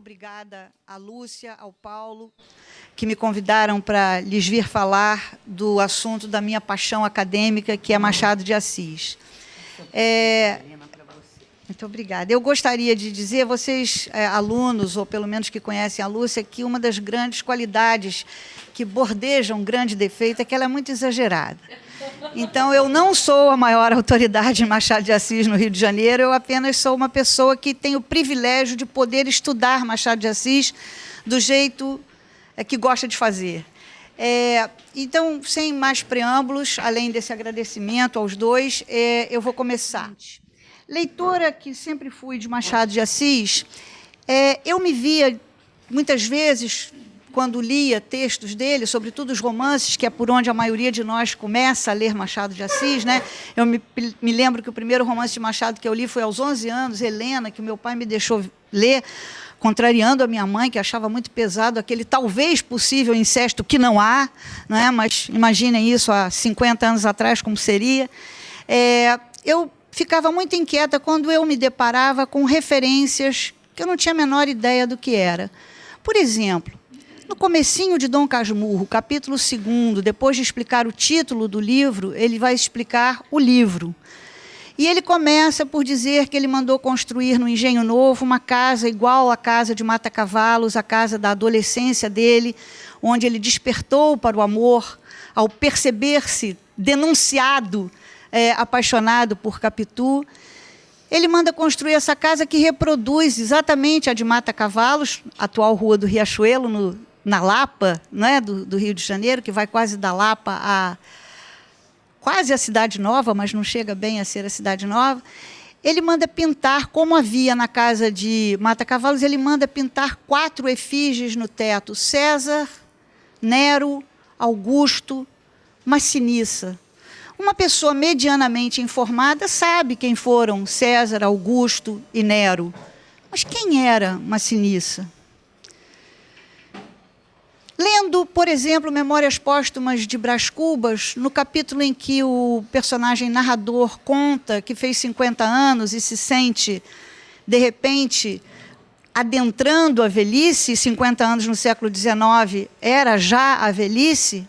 obrigada à Lúcia, ao Paulo, que me convidaram para lhes vir falar do assunto da minha paixão acadêmica, que é Machado de Assis. Muito obrigada. Eu gostaria de dizer, vocês, alunos, ou pelo menos que conhecem a Lúcia, que uma das grandes qualidades que bordejam um grande defeito é que ela é muito exagerada. Então, eu não sou a maior autoridade em Machado de Assis no Rio de Janeiro, eu apenas sou uma pessoa que tem o privilégio de poder estudar Machado de Assis do jeito que gosta de fazer. Então, sem mais preâmbulos, além desse agradecimento aos dois, eu vou começar. Leitora que sempre fui de Machado de Assis, eu me via, muitas vezes, quando lia textos dele, sobretudo os romances, que é por onde a maioria de nós começa a ler Machado de Assis, né? Eu me lembro que o primeiro romance de Machado que eu li foi aos 11 anos, Helena, que o meu pai me deixou ler, contrariando a minha mãe, que achava muito pesado aquele talvez possível incesto que não há, né? Mas imaginem isso há 50 anos atrás, como seria. Eu ficava muito inquieta quando eu me deparava com referências que eu não tinha a menor ideia do que era. Por exemplo, no comecinho de Dom Casmurro, capítulo 2, depois de explicar o título do livro, ele vai explicar o livro. E ele começa por dizer que ele mandou construir no Engenho Novo uma casa igual à casa de Mata-Cavalos, a casa da adolescência dele, onde ele despertou para o amor, ao perceber-se denunciado, apaixonado por Capitu. Ele manda construir essa casa que reproduz exatamente a de Mata-Cavalos, atual Rua do Riachuelo, na Lapa, né, do Rio de Janeiro, que vai quase da Lapa a quase a Cidade Nova, mas não chega bem a ser a Cidade Nova. Ele manda pintar, como havia na casa de Mata-Cavalos, ele manda pintar 4 efígies no teto: César, Nero, Augusto, Massinissa. Uma pessoa medianamente informada sabe quem foram César, Augusto e Nero. Mas quem era Massinissa? Lendo, por exemplo, Memórias Póstumas de Brás Cubas, no capítulo em que o personagem narrador conta que fez 50 anos e se sente, de repente, adentrando a velhice, 50 anos no século XIX era já a velhice.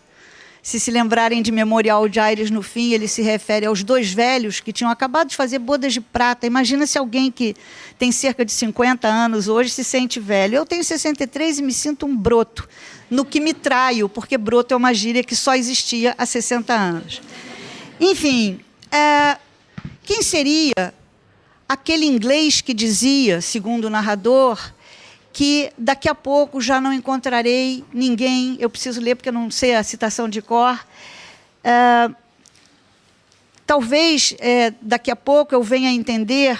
Se lembrarem de Memorial de Aires, no fim, ele se refere aos 2 velhos que tinham acabado de fazer bodas de prata. Imagina se alguém que tem cerca de 50 anos hoje se sente velho. Eu tenho 63 e me sinto um broto, no que me traio, porque broto é uma gíria que só existia há 60 anos. Enfim, quem seria aquele inglês que dizia, segundo o narrador, que daqui a pouco já não encontrarei ninguém, eu preciso ler porque eu não sei a citação de cor, talvez daqui a pouco eu venha a entender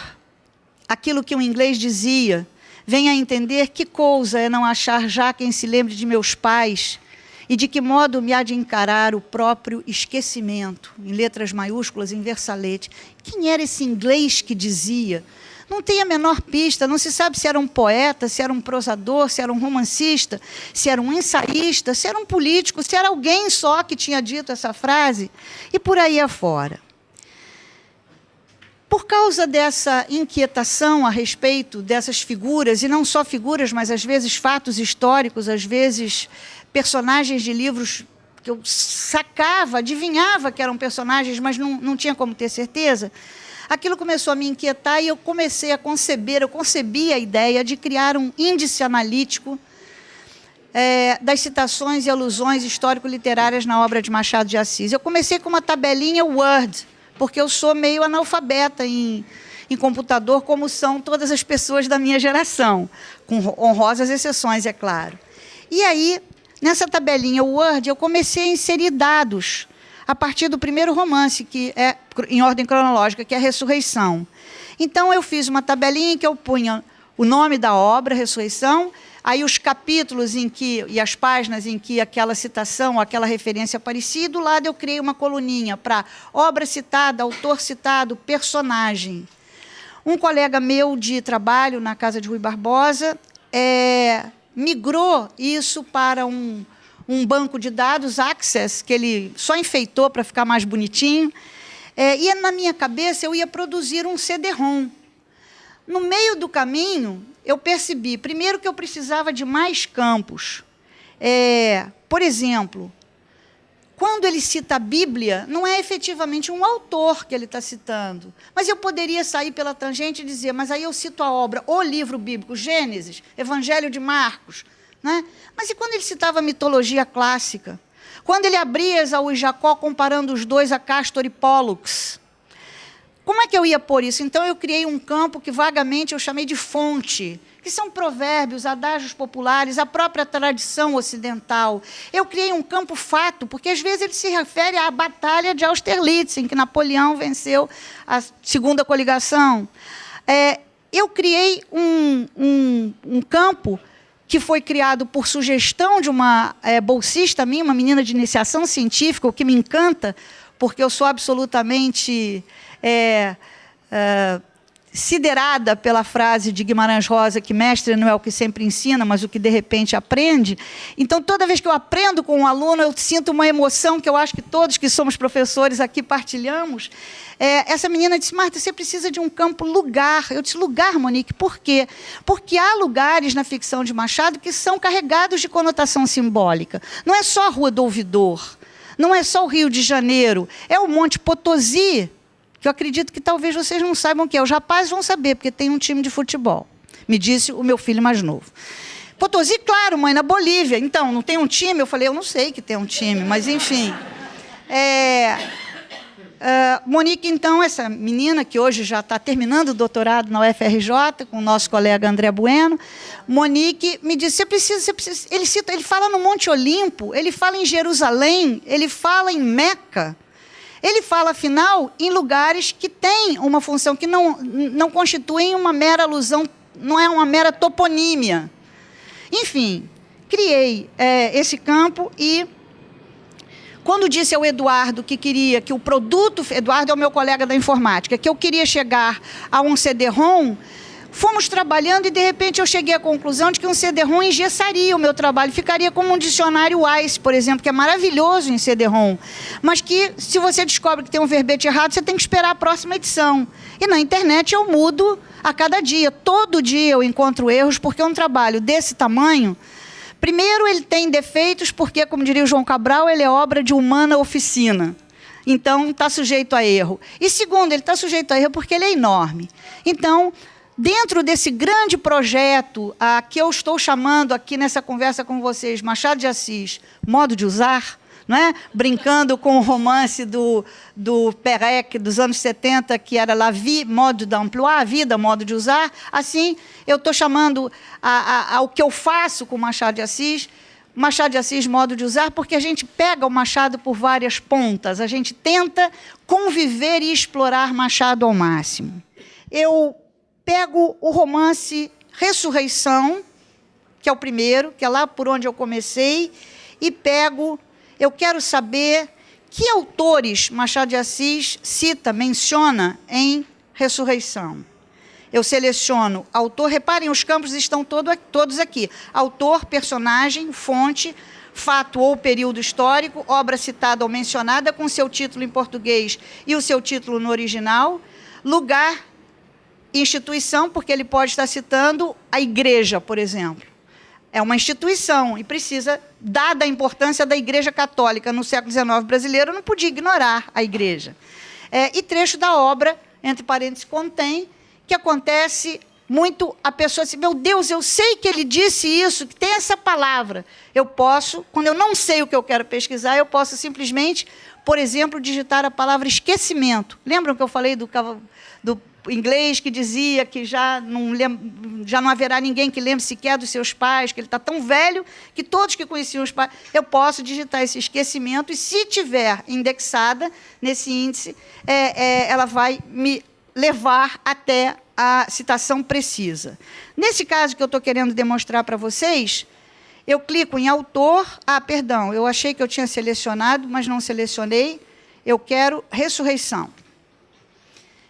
aquilo que um inglês dizia, venha a entender que coisa é não achar já quem se lembre de meus pais e de que modo me há de encarar o próprio esquecimento, em letras maiúsculas, em versalete. Quem era esse inglês que dizia? Não tem a menor pista, não se sabe se era um poeta, se era um prosador, se era um romancista, se era um ensaísta, se era um político, se era alguém só que tinha dito essa frase, e por aí afora. Por causa dessa inquietação a respeito dessas figuras, e não só figuras, mas às vezes fatos históricos, às vezes personagens de livros que eu sacava, adivinhava que eram personagens, mas não tinha como ter certeza, aquilo começou a me inquietar e eu comecei a conceber, eu concebi a ideia de criar um índice analítico das citações e alusões histórico-literárias na obra de Machado de Assis. Eu comecei com uma tabelinha Word, porque eu sou meio analfabeta em computador, como são todas as pessoas da minha geração, com honrosas exceções, é claro. E aí, nessa tabelinha Word, eu comecei a inserir dados a partir do primeiro romance, que é em ordem cronológica, que é a Ressurreição. Então, eu fiz uma tabelinha em que eu punha o nome da obra, Ressurreição, aí os capítulos e as páginas em que aquela citação, aquela referência aparecia, e do lado eu criei uma coluninha para obra citada, autor citado, personagem. Um colega meu de trabalho na casa de Rui Barbosa migrou isso para um banco de dados, Access, que ele só enfeitou para ficar mais bonitinho, e na minha cabeça eu ia produzir um CD-ROM. No meio do caminho, eu percebi, primeiro, que eu precisava de mais campos. Por exemplo, quando ele cita a Bíblia, não é efetivamente um autor que ele está citando. Mas eu poderia sair pela tangente e dizer, mas aí eu cito a obra, o livro bíblico, Gênesis, Evangelho de Marcos. Né? Mas e quando ele citava a mitologia clássica? Quando ele abria Esaú e Jacó, comparando os dois a Castor e Pólux? Como é que eu ia pôr isso? Então, eu criei um campo que vagamente eu chamei de fonte, que são provérbios, adágios populares, a própria tradição ocidental. Eu criei um campo fato, porque às vezes ele se refere à Batalha de Austerlitz, em que Napoleão venceu a segunda coligação. Eu criei um campo que foi criado por sugestão de uma bolsista minha, uma menina de iniciação científica, o que me encanta, porque eu sou absolutamente siderada pela frase de Guimarães Rosa, que mestre não é o que sempre ensina, mas o que de repente aprende. Então, toda vez que eu aprendo com um aluno, eu sinto uma emoção que eu acho que todos que somos professores aqui partilhamos. Essa menina disse, Marta, você precisa de um campo lugar. Eu disse, lugar, Monique, por quê? Porque há lugares na ficção de Machado que são carregados de conotação simbólica. Não é só a Rua do Ouvidor, não é só o Rio de Janeiro, é o Monte Potosí, que eu acredito que talvez vocês não saibam o que é. Os rapazes vão saber, porque tem um time de futebol. Me disse o meu filho mais novo. Potosí, claro, mãe, na Bolívia. Então, não tem um time? Eu falei, eu não sei que tem um time, mas enfim. Monique, então, essa menina que hoje já está terminando o doutorado na UFRJ, com o nosso colega André Bueno, Monique me disse, você precisa. Ele fala no Monte Olimpo, ele fala em Jerusalém, ele fala em Meca. Ele fala, afinal, em lugares que têm uma função, que não constituem uma mera alusão, não é uma mera toponímia. Enfim, criei esse campo e, quando disse ao Eduardo que queria que o produto... Eduardo é o meu colega da informática, que eu queria chegar a um CD-ROM, fomos trabalhando e, de repente, eu cheguei à conclusão de que um CD-ROM engessaria o meu trabalho, ficaria como um dicionário Wise, por exemplo, que é maravilhoso em CD-ROM, mas que, se você descobre que tem um verbete errado, você tem que esperar a próxima edição. E na internet eu mudo a cada dia. Todo dia eu encontro erros, porque um trabalho desse tamanho... Primeiro, ele tem defeitos, porque, como diria o João Cabral, ele é obra de humana oficina. Então, está sujeito a erro. E, segundo, ele está sujeito a erro porque ele é enorme. Então... Dentro desse grande projeto que eu estou chamando aqui nessa conversa com vocês, Machado de Assis, Modo de Usar, não é? Brincando com o romance do Perec, dos anos 70, que era La Vie, Modo d'Emploi, a vida, modo de usar. Assim, eu estou chamando ao que eu faço com Machado de Assis, modo de usar, porque a gente pega o Machado por várias pontas, a gente tenta conviver e explorar Machado ao máximo. Eu pego o romance Ressurreição, que é o primeiro, que é lá por onde eu comecei, e eu quero saber que autores Machado de Assis cita, menciona em Ressurreição. Eu seleciono autor, reparem, os campos estão todos aqui. Autor, personagem, fonte, fato ou período histórico, obra citada ou mencionada, com seu título em português e o seu título no original, lugar, instituição, porque ele pode estar citando a igreja, por exemplo. É uma instituição e precisa, dada a importância da Igreja Católica no século XIX brasileiro, não podia ignorar a igreja. E trecho da obra, entre parênteses, contém, que acontece muito, a pessoa diz, meu Deus, eu sei que ele disse isso, que tem essa palavra. Eu posso, quando eu não sei o que eu quero pesquisar, eu posso simplesmente, por exemplo, digitar a palavra esquecimento. Lembram que eu falei do inglês que dizia que já não haverá ninguém que lembre sequer dos seus pais, que ele está tão velho que todos que conheciam os pais... Eu posso digitar esse esquecimento e, se tiver indexada nesse índice, ela vai me levar até a citação precisa. Nesse caso que eu estou querendo demonstrar para vocês, eu clico em autor... perdão, eu achei que eu tinha selecionado, mas não selecionei. Eu quero Ressurreição.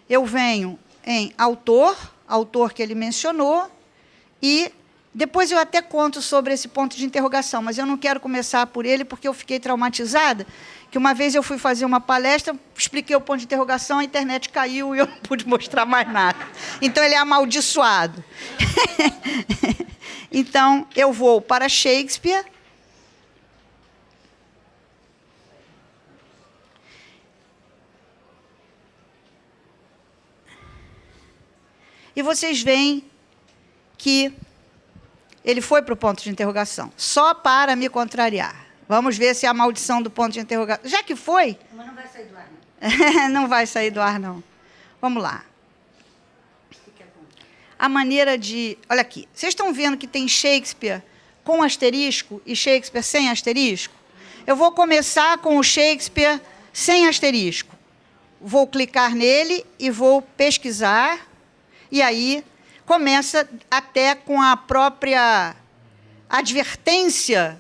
Eu venho em autor que ele mencionou, e depois eu até conto sobre esse ponto de interrogação, mas eu não quero começar por ele, porque eu fiquei traumatizada, que uma vez eu fui fazer uma palestra, expliquei o ponto de interrogação, a internet caiu e eu não pude mostrar mais nada. Então, ele é amaldiçoado. Então, eu vou para Shakespeare. E vocês veem que ele foi para o ponto de interrogação, só para me contrariar. Vamos ver se é a maldição do ponto de interrogação. Já que foi... Mas não vai sair do ar, não. Não vai sair do ar, não. Vamos lá. A maneira de... Olha aqui. Vocês estão vendo que tem Shakespeare com asterisco e Shakespeare sem asterisco? Eu vou começar com o Shakespeare sem asterisco. Vou clicar nele e vou pesquisar. E aí começa até com a própria advertência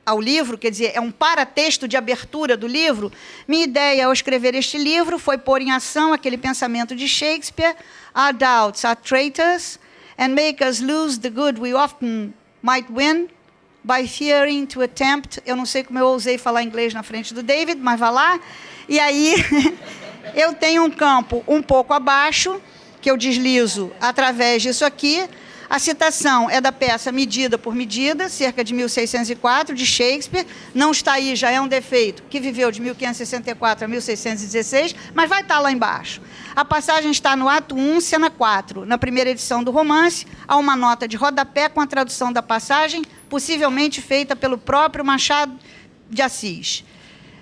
ao livro, quer dizer, é um paratexto de abertura do livro. Minha ideia ao escrever este livro foi pôr em ação aquele pensamento de Shakespeare: our doubts are traitors and make us lose the good we often might win by fearing to attempt. Eu não sei como eu ousei falar inglês na frente do David, mas vá lá. E aí eu tenho um campo um pouco abaixo, que eu deslizo através disso aqui. A citação é da peça Medida por Medida, cerca de 1604, de Shakespeare. Não está aí, já é um defeito, que viveu de 1564 a 1616, mas vai estar lá embaixo. A passagem está no ato 1, cena 4. Na primeira edição do romance, há uma nota de rodapé com a tradução da passagem, possivelmente feita pelo próprio Machado de Assis.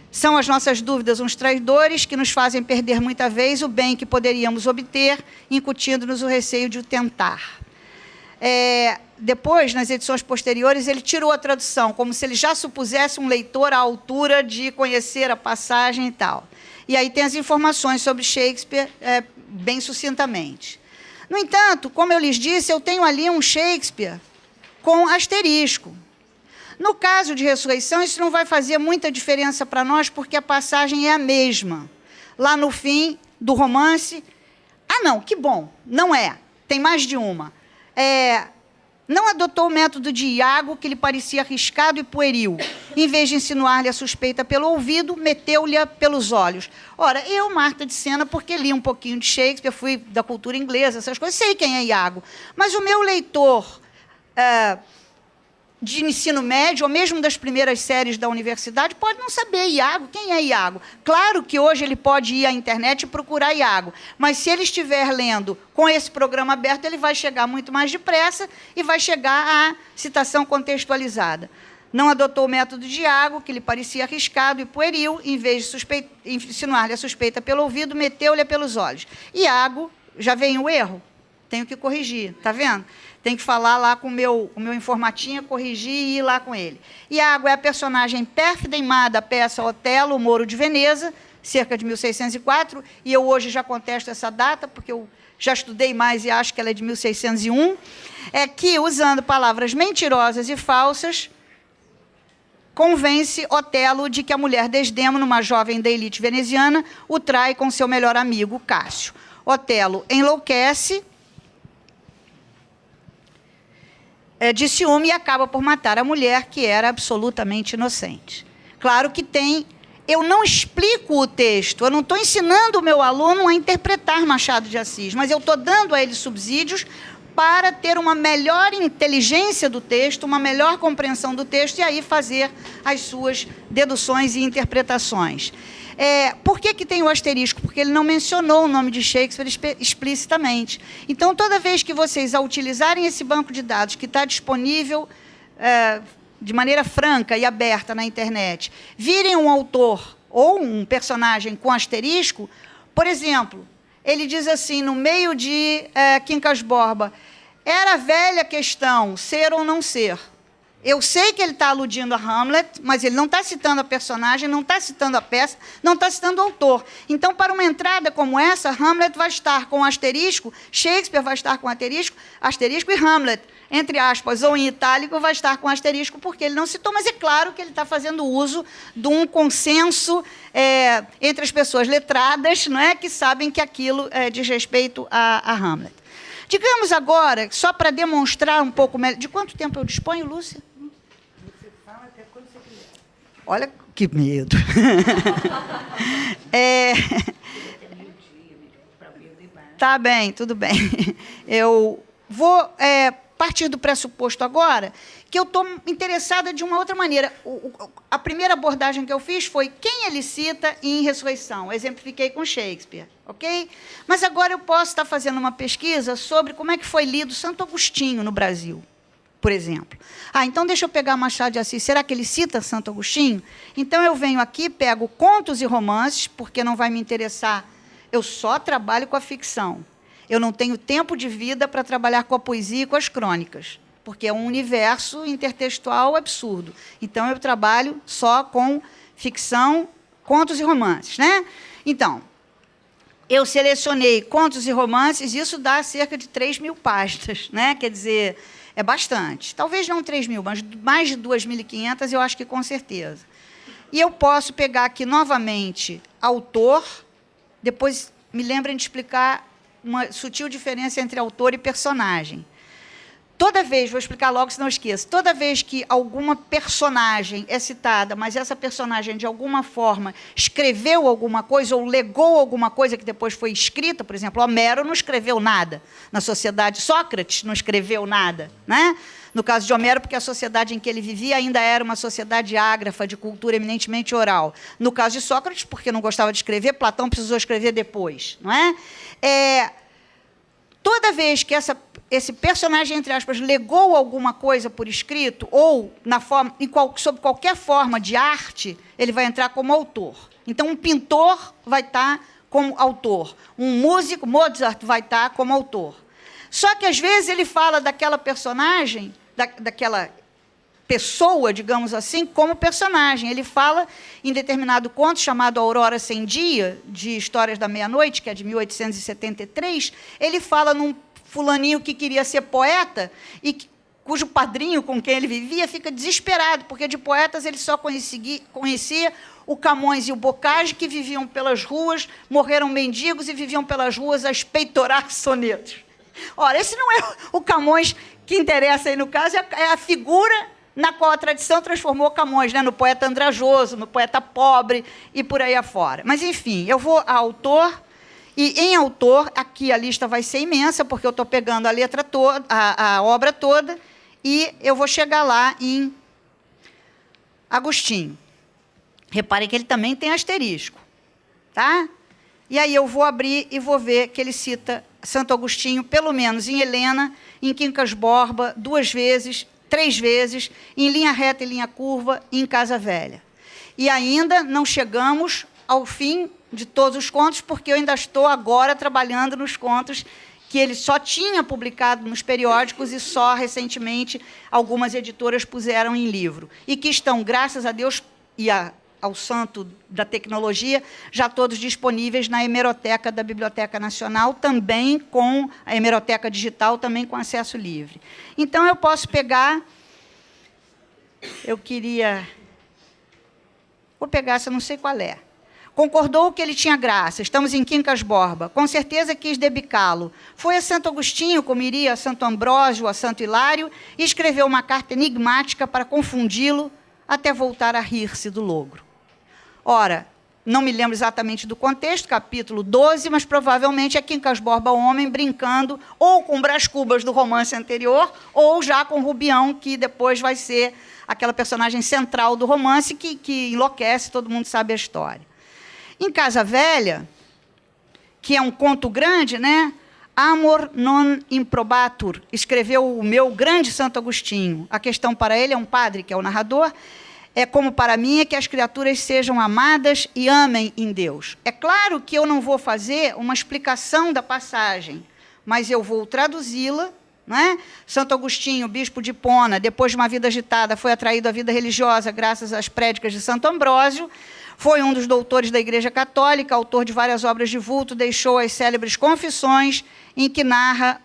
São as nossas dúvidas uns traidores que nos fazem perder muita vez o bem que poderíamos obter, incutindo-nos o receio de o tentar. Depois, nas edições posteriores, ele tirou a tradução, como se ele já supusesse um leitor à altura de conhecer a passagem e tal. E aí tem as informações sobre Shakespeare bem sucintamente. No entanto, como eu lhes disse, eu tenho ali um Shakespeare com asterisco. No caso de Ressurreição, isso não vai fazer muita diferença para nós, porque a passagem é a mesma. Lá no fim do romance... Ah, não, que bom, não é. Tem mais de uma. Não adotou o método de Iago, que lhe parecia arriscado e pueril. Em vez de insinuar-lhe a suspeita pelo ouvido, meteu-lhe pelos olhos. Ora, eu, Marta de Sena, porque li um pouquinho de Shakespeare, fui da cultura inglesa, essas coisas, sei quem é Iago. Mas o meu leitor de ensino médio, ou mesmo das primeiras séries da universidade, pode não saber Iago. Quem é Iago? Claro que hoje ele pode ir à internet e procurar Iago, mas se ele estiver lendo com esse programa aberto, ele vai chegar muito mais depressa e vai chegar à citação contextualizada. Não adotou o método de Iago, que lhe parecia arriscado e pueril, em vez de insinuar-lhe a suspeita pelo ouvido, meteu-lhe pelos olhos. Iago, já vem o erro? Tenho que corrigir, está vendo? Tem que falar lá com o meu informatinha, corrigir e ir lá com ele. Iago é a personagem pérfida e má da peça Otelo, o Moro de Veneza, cerca de 1604, e eu hoje já contesto essa data, porque eu já estudei mais e acho que ela é de 1601, que, usando palavras mentirosas e falsas, convence Otelo de que a mulher Desdémona, uma jovem da elite veneziana, o trai com seu melhor amigo, Cássio. Otelo enlouquece de ciúme e acaba por matar a mulher, que era absolutamente inocente. Claro que tem... Eu não explico o texto, eu não estou ensinando o meu aluno a interpretar Machado de Assis, mas eu estou dando a ele subsídios para ter uma melhor inteligência do texto, uma melhor compreensão do texto, e aí fazer as suas deduções e interpretações. Por que tem o asterisco? Porque ele não mencionou o nome de Shakespeare explicitamente. Então, toda vez que vocês, ao utilizarem esse banco de dados que está disponível de maneira franca e aberta na internet, virem um autor ou um personagem com asterisco, por exemplo, ele diz assim, no meio de Quincas Borba, era velha questão, ser ou não ser. Eu sei que ele está aludindo a Hamlet, mas ele não está citando a personagem, não está citando a peça, não está citando o autor. Então, para uma entrada como essa, Hamlet vai estar com asterisco, Shakespeare vai estar com asterisco e Hamlet, entre aspas, ou em itálico, vai estar com asterisco, porque ele não citou, mas é claro que ele está fazendo uso de um consenso entre as pessoas letradas, não é, que sabem que aquilo diz respeito a Hamlet. Digamos agora, só para demonstrar um pouco melhor... De quanto tempo eu disponho, Lúcia? Olha, Que medo. Tá bem, tudo bem. Eu vou partir do pressuposto agora que eu estou interessada de uma outra maneira. A primeira abordagem que eu fiz foi quem ele cita em Ressurreição. Exemplifiquei com Shakespeare, ok? Mas agora eu posso estar fazendo uma pesquisa sobre como é que foi lido Santo Agostinho no Brasil, por exemplo. Então deixa eu pegar Machado de Assis. Será que ele cita Santo Agostinho? Então eu venho aqui, pego contos e romances, porque não vai me interessar. Eu só trabalho com a ficção. Eu não tenho tempo de vida para trabalhar com a poesia e com as crônicas, porque é um universo intertextual absurdo. Então eu trabalho só com ficção, contos e romances, né? Então, eu selecionei contos e romances, isso dá cerca de 3.000 páginas, né? Quer dizer, é bastante. Talvez não 3.000, mas mais de 2.500, eu acho que com certeza. E eu posso pegar aqui novamente autor, depois me lembrem de explicar uma sutil diferença entre autor e personagem. Toda vez, vou explicar logo, senão eu esqueço, toda vez que alguma personagem é citada, mas essa personagem, de alguma forma, escreveu alguma coisa ou legou alguma coisa que depois foi escrita, por exemplo, Homero não escreveu nada na sociedade, Sócrates não escreveu nada, né? No caso de Homero, porque a sociedade em que ele vivia ainda era uma sociedade ágrafa, de cultura eminentemente oral. No caso de Sócrates, porque não gostava de escrever, Platão precisou escrever depois, não é? Toda vez que esse personagem, entre aspas, legou alguma coisa por escrito, ou sob qualquer forma de arte, ele vai entrar como autor. Então, um pintor vai estar como autor. Um músico, Mozart, vai estar como autor. Só que, às vezes, ele fala daquela personagem, daquela pessoa, digamos assim, como personagem. Ele fala, em determinado conto, chamado Aurora Sem Dia, de Histórias da Meia-Noite, que é de 1873, ele fala num fulaninho que queria ser poeta e cujo padrinho com quem ele vivia fica desesperado, porque de poetas ele só conhecia o Camões e o Bocage, que viviam pelas ruas, morreram mendigos e viviam pelas ruas a espeitorar sonetos. Ora, esse não é o Camões que interessa aí no caso, é a figura na qual a tradição transformou Camões, né? No poeta andrajoso, no poeta pobre e por aí afora. Mas, enfim, eu vou a autor, e em autor, aqui a lista vai ser imensa, porque eu estou pegando a letra toda, a obra toda, e eu vou chegar lá em Agostinho. Reparem que ele também tem asterisco, tá? E aí eu vou abrir e vou ver que ele cita Santo Agostinho, pelo menos em Helena, em Quincas Borba, 2 vezes, 3 vezes, em Linha Reta e Linha Curva, e em Casa Velha. E ainda não chegamos ao fim de todos os contos, porque eu ainda estou agora trabalhando nos contos que ele só tinha publicado nos periódicos e só recentemente algumas editoras puseram em livro. E que estão, graças a Deus, e ao santo da tecnologia, já todos disponíveis na hemeroteca da Biblioteca Nacional, também com a hemeroteca digital, também com acesso livre. Então, eu posso pegar... Vou pegar essa, não sei qual é. Concordou que ele tinha graça. Estamos em Quincas Borba. Com certeza quis debicá-lo. Foi a Santo Agostinho, como iria a Santo Ambrósio, a Santo Hilário, e escreveu uma carta enigmática para confundi-lo, até voltar a rir-se do logro. Ora, não me lembro exatamente do contexto, capítulo 12, mas provavelmente é Quincas Borba homem brincando ou com Brás Cubas do romance anterior, ou já com Rubião, que depois vai ser aquela personagem central do romance que enlouquece, todo mundo sabe a história. Em Casa Velha, que é um conto grande, né? Amor non improbatur, escreveu o meu grande Santo Agostinho. A questão para ele é um padre, que é o narrador, é como para mim é que as criaturas sejam amadas e amem em Deus. É claro que eu não vou fazer uma explicação da passagem, mas eu vou traduzi-la, não é? Santo Agostinho, bispo de Hipona, depois de uma vida agitada, foi atraído à vida religiosa graças às prédicas de Santo Ambrósio, foi um dos doutores da Igreja Católica, autor de várias obras de vulto, deixou as célebres Confissões, em que narra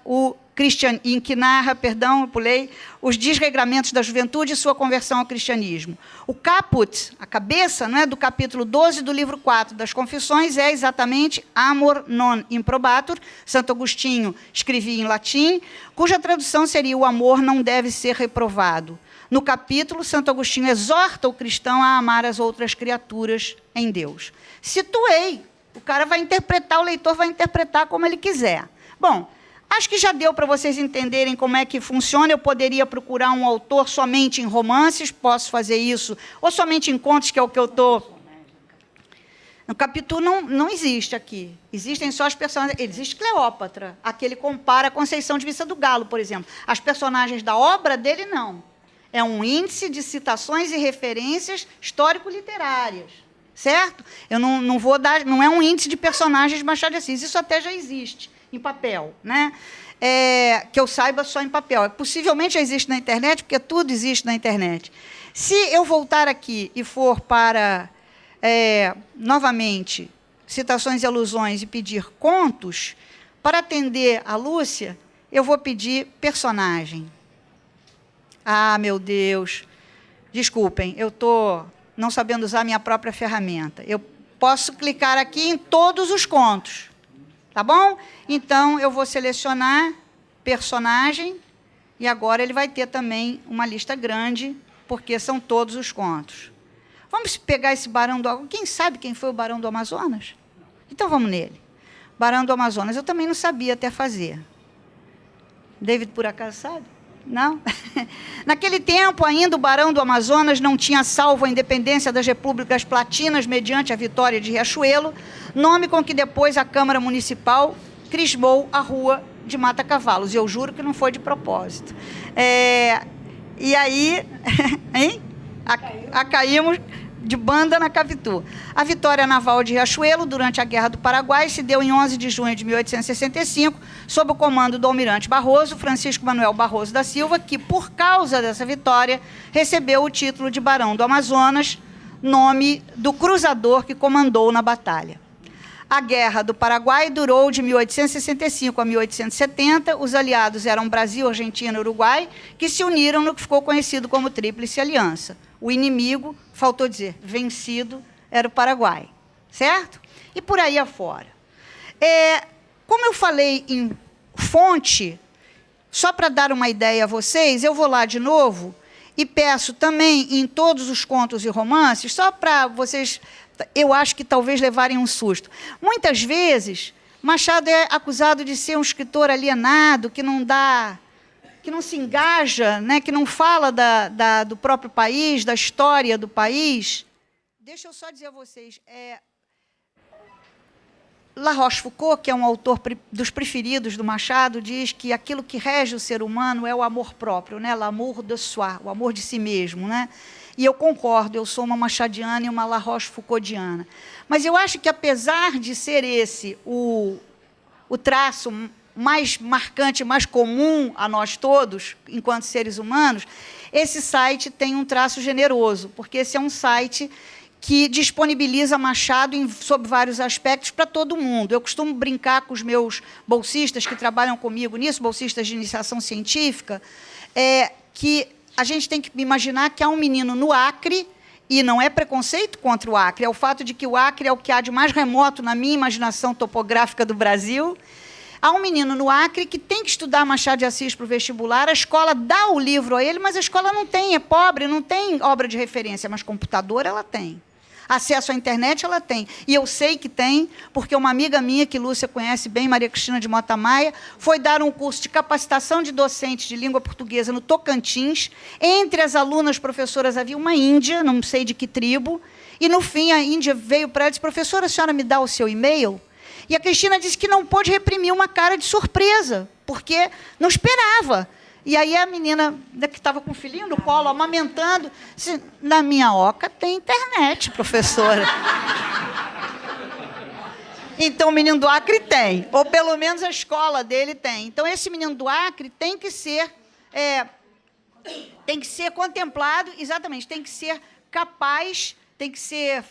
os desregramentos da juventude e sua conversão ao cristianismo. O caput, a cabeça, não é, do capítulo 12 do livro 4 das Confissões, é exatamente Amor non improbatur. Santo Agostinho escrevia em latim, cuja tradução seria o amor não deve ser reprovado. No capítulo, Santo Agostinho exorta o cristão a amar as outras criaturas em Deus. Situei. O cara vai interpretar, o leitor vai interpretar como ele quiser. Bom, acho que já deu para vocês entenderem como é que funciona. Eu poderia procurar um autor somente em romances, posso fazer isso, ou somente em contos, que é o que eu estou... No capítulo não existe aqui. Existem só as personagens. Existe Cleópatra. Aqui ele compara a Conceição de Vista do Galo, por exemplo. As personagens da obra dele, não. É um índice de citações e referências histórico-literárias. Certo? Eu não vou dar... Não é um índice de personagens de Machado de Assis. Isso até já existe em papel, né? Que eu saiba, só em papel. Possivelmente já existe na internet, porque tudo existe na internet. Se eu voltar aqui e for para... novamente, citações e alusões e pedir contos, para atender a Lúcia, eu vou pedir personagem. Ah, meu Deus, desculpem, eu estou não sabendo usar a minha própria ferramenta. Eu posso clicar aqui em todos os contos, tá bom? Então, eu vou selecionar personagem, e agora ele vai ter também uma lista grande, porque são todos os contos. Vamos pegar esse Barão do... Quem sabe quem foi o Barão do Amazonas? Então, vamos nele. Barão do Amazonas. Eu também não sabia até fazer. David, por acaso, sabe? Não? Naquele tempo, ainda, o Barão do Amazonas não tinha salvo a independência das repúblicas platinas mediante a vitória de Riachuelo, nome com que depois a Câmara Municipal crismou a rua de Mata Cavalos. E eu juro que não foi de propósito. E aí... hein? Caímos de banda na Capitu. A vitória naval de Riachuelo, durante a Guerra do Paraguai, se deu em 11 de junho de 1865, sob o comando do almirante Barroso, Francisco Manuel Barroso da Silva, que, por causa dessa vitória, recebeu o título de Barão do Amazonas, nome do cruzador que comandou na batalha. A Guerra do Paraguai durou de 1865 a 1870. Os aliados eram Brasil, Argentina e Uruguai, que se uniram no que ficou conhecido como Tríplice Aliança. O inimigo, faltou dizer, vencido, era o Paraguai. Certo? E por aí afora. Como eu falei em fonte, só para dar uma ideia a vocês, eu vou lá de novo e peço também em todos os contos e romances, só para vocês... Eu acho que talvez levarem um susto. Muitas vezes, Machado é acusado de ser um escritor alienado, que não se engaja, né, que não fala do próprio país, da história do país. Deixa eu só dizer a vocês, La Rochefoucauld, que é um autor dos preferidos do Machado, diz que aquilo que rege o ser humano é o amor próprio, né, l'amour de soi, o amor de si mesmo, né? E eu concordo, eu sou uma machadiana e uma La Rochefoucauldiana. Mas eu acho que, apesar de ser esse o traço mais marcante, mais comum a nós todos, enquanto seres humanos, esse site tem um traço generoso, porque esse é um site que disponibiliza Machado sob vários aspectos para todo mundo. Eu costumo brincar com os meus bolsistas que trabalham comigo nisso, bolsistas de iniciação científica, que a gente tem que imaginar que há um menino no Acre, e não é preconceito contra o Acre, é o fato de que o Acre é o que há de mais remoto na minha imaginação topográfica do Brasil. Há um menino no Acre que tem que estudar Machado de Assis para o vestibular, a escola dá o livro a ele, mas a escola não tem, é pobre, não tem obra de referência, mas computador ela tem. Acesso à internet ela tem. E eu sei que tem, porque uma amiga minha, que Lúcia conhece bem, Maria Cristina de Mota Maia, foi dar um curso de capacitação de docentes de língua portuguesa no Tocantins. Entre as alunas professoras havia uma índia, não sei de que tribo, e, no fim, a índia veio para ela e disse: professora, a senhora me dá o seu e-mail? E a Cristina disse que não pôde reprimir uma cara de surpresa, porque não esperava. E aí a menina que estava com o filhinho no colo, amamentando, disse: na minha oca tem internet, professora. Então, o menino do Acre tem, ou pelo menos a escola dele tem. Então, esse menino do Acre tem que ser contemplado, exatamente, tem que ser capaz, tem que ser...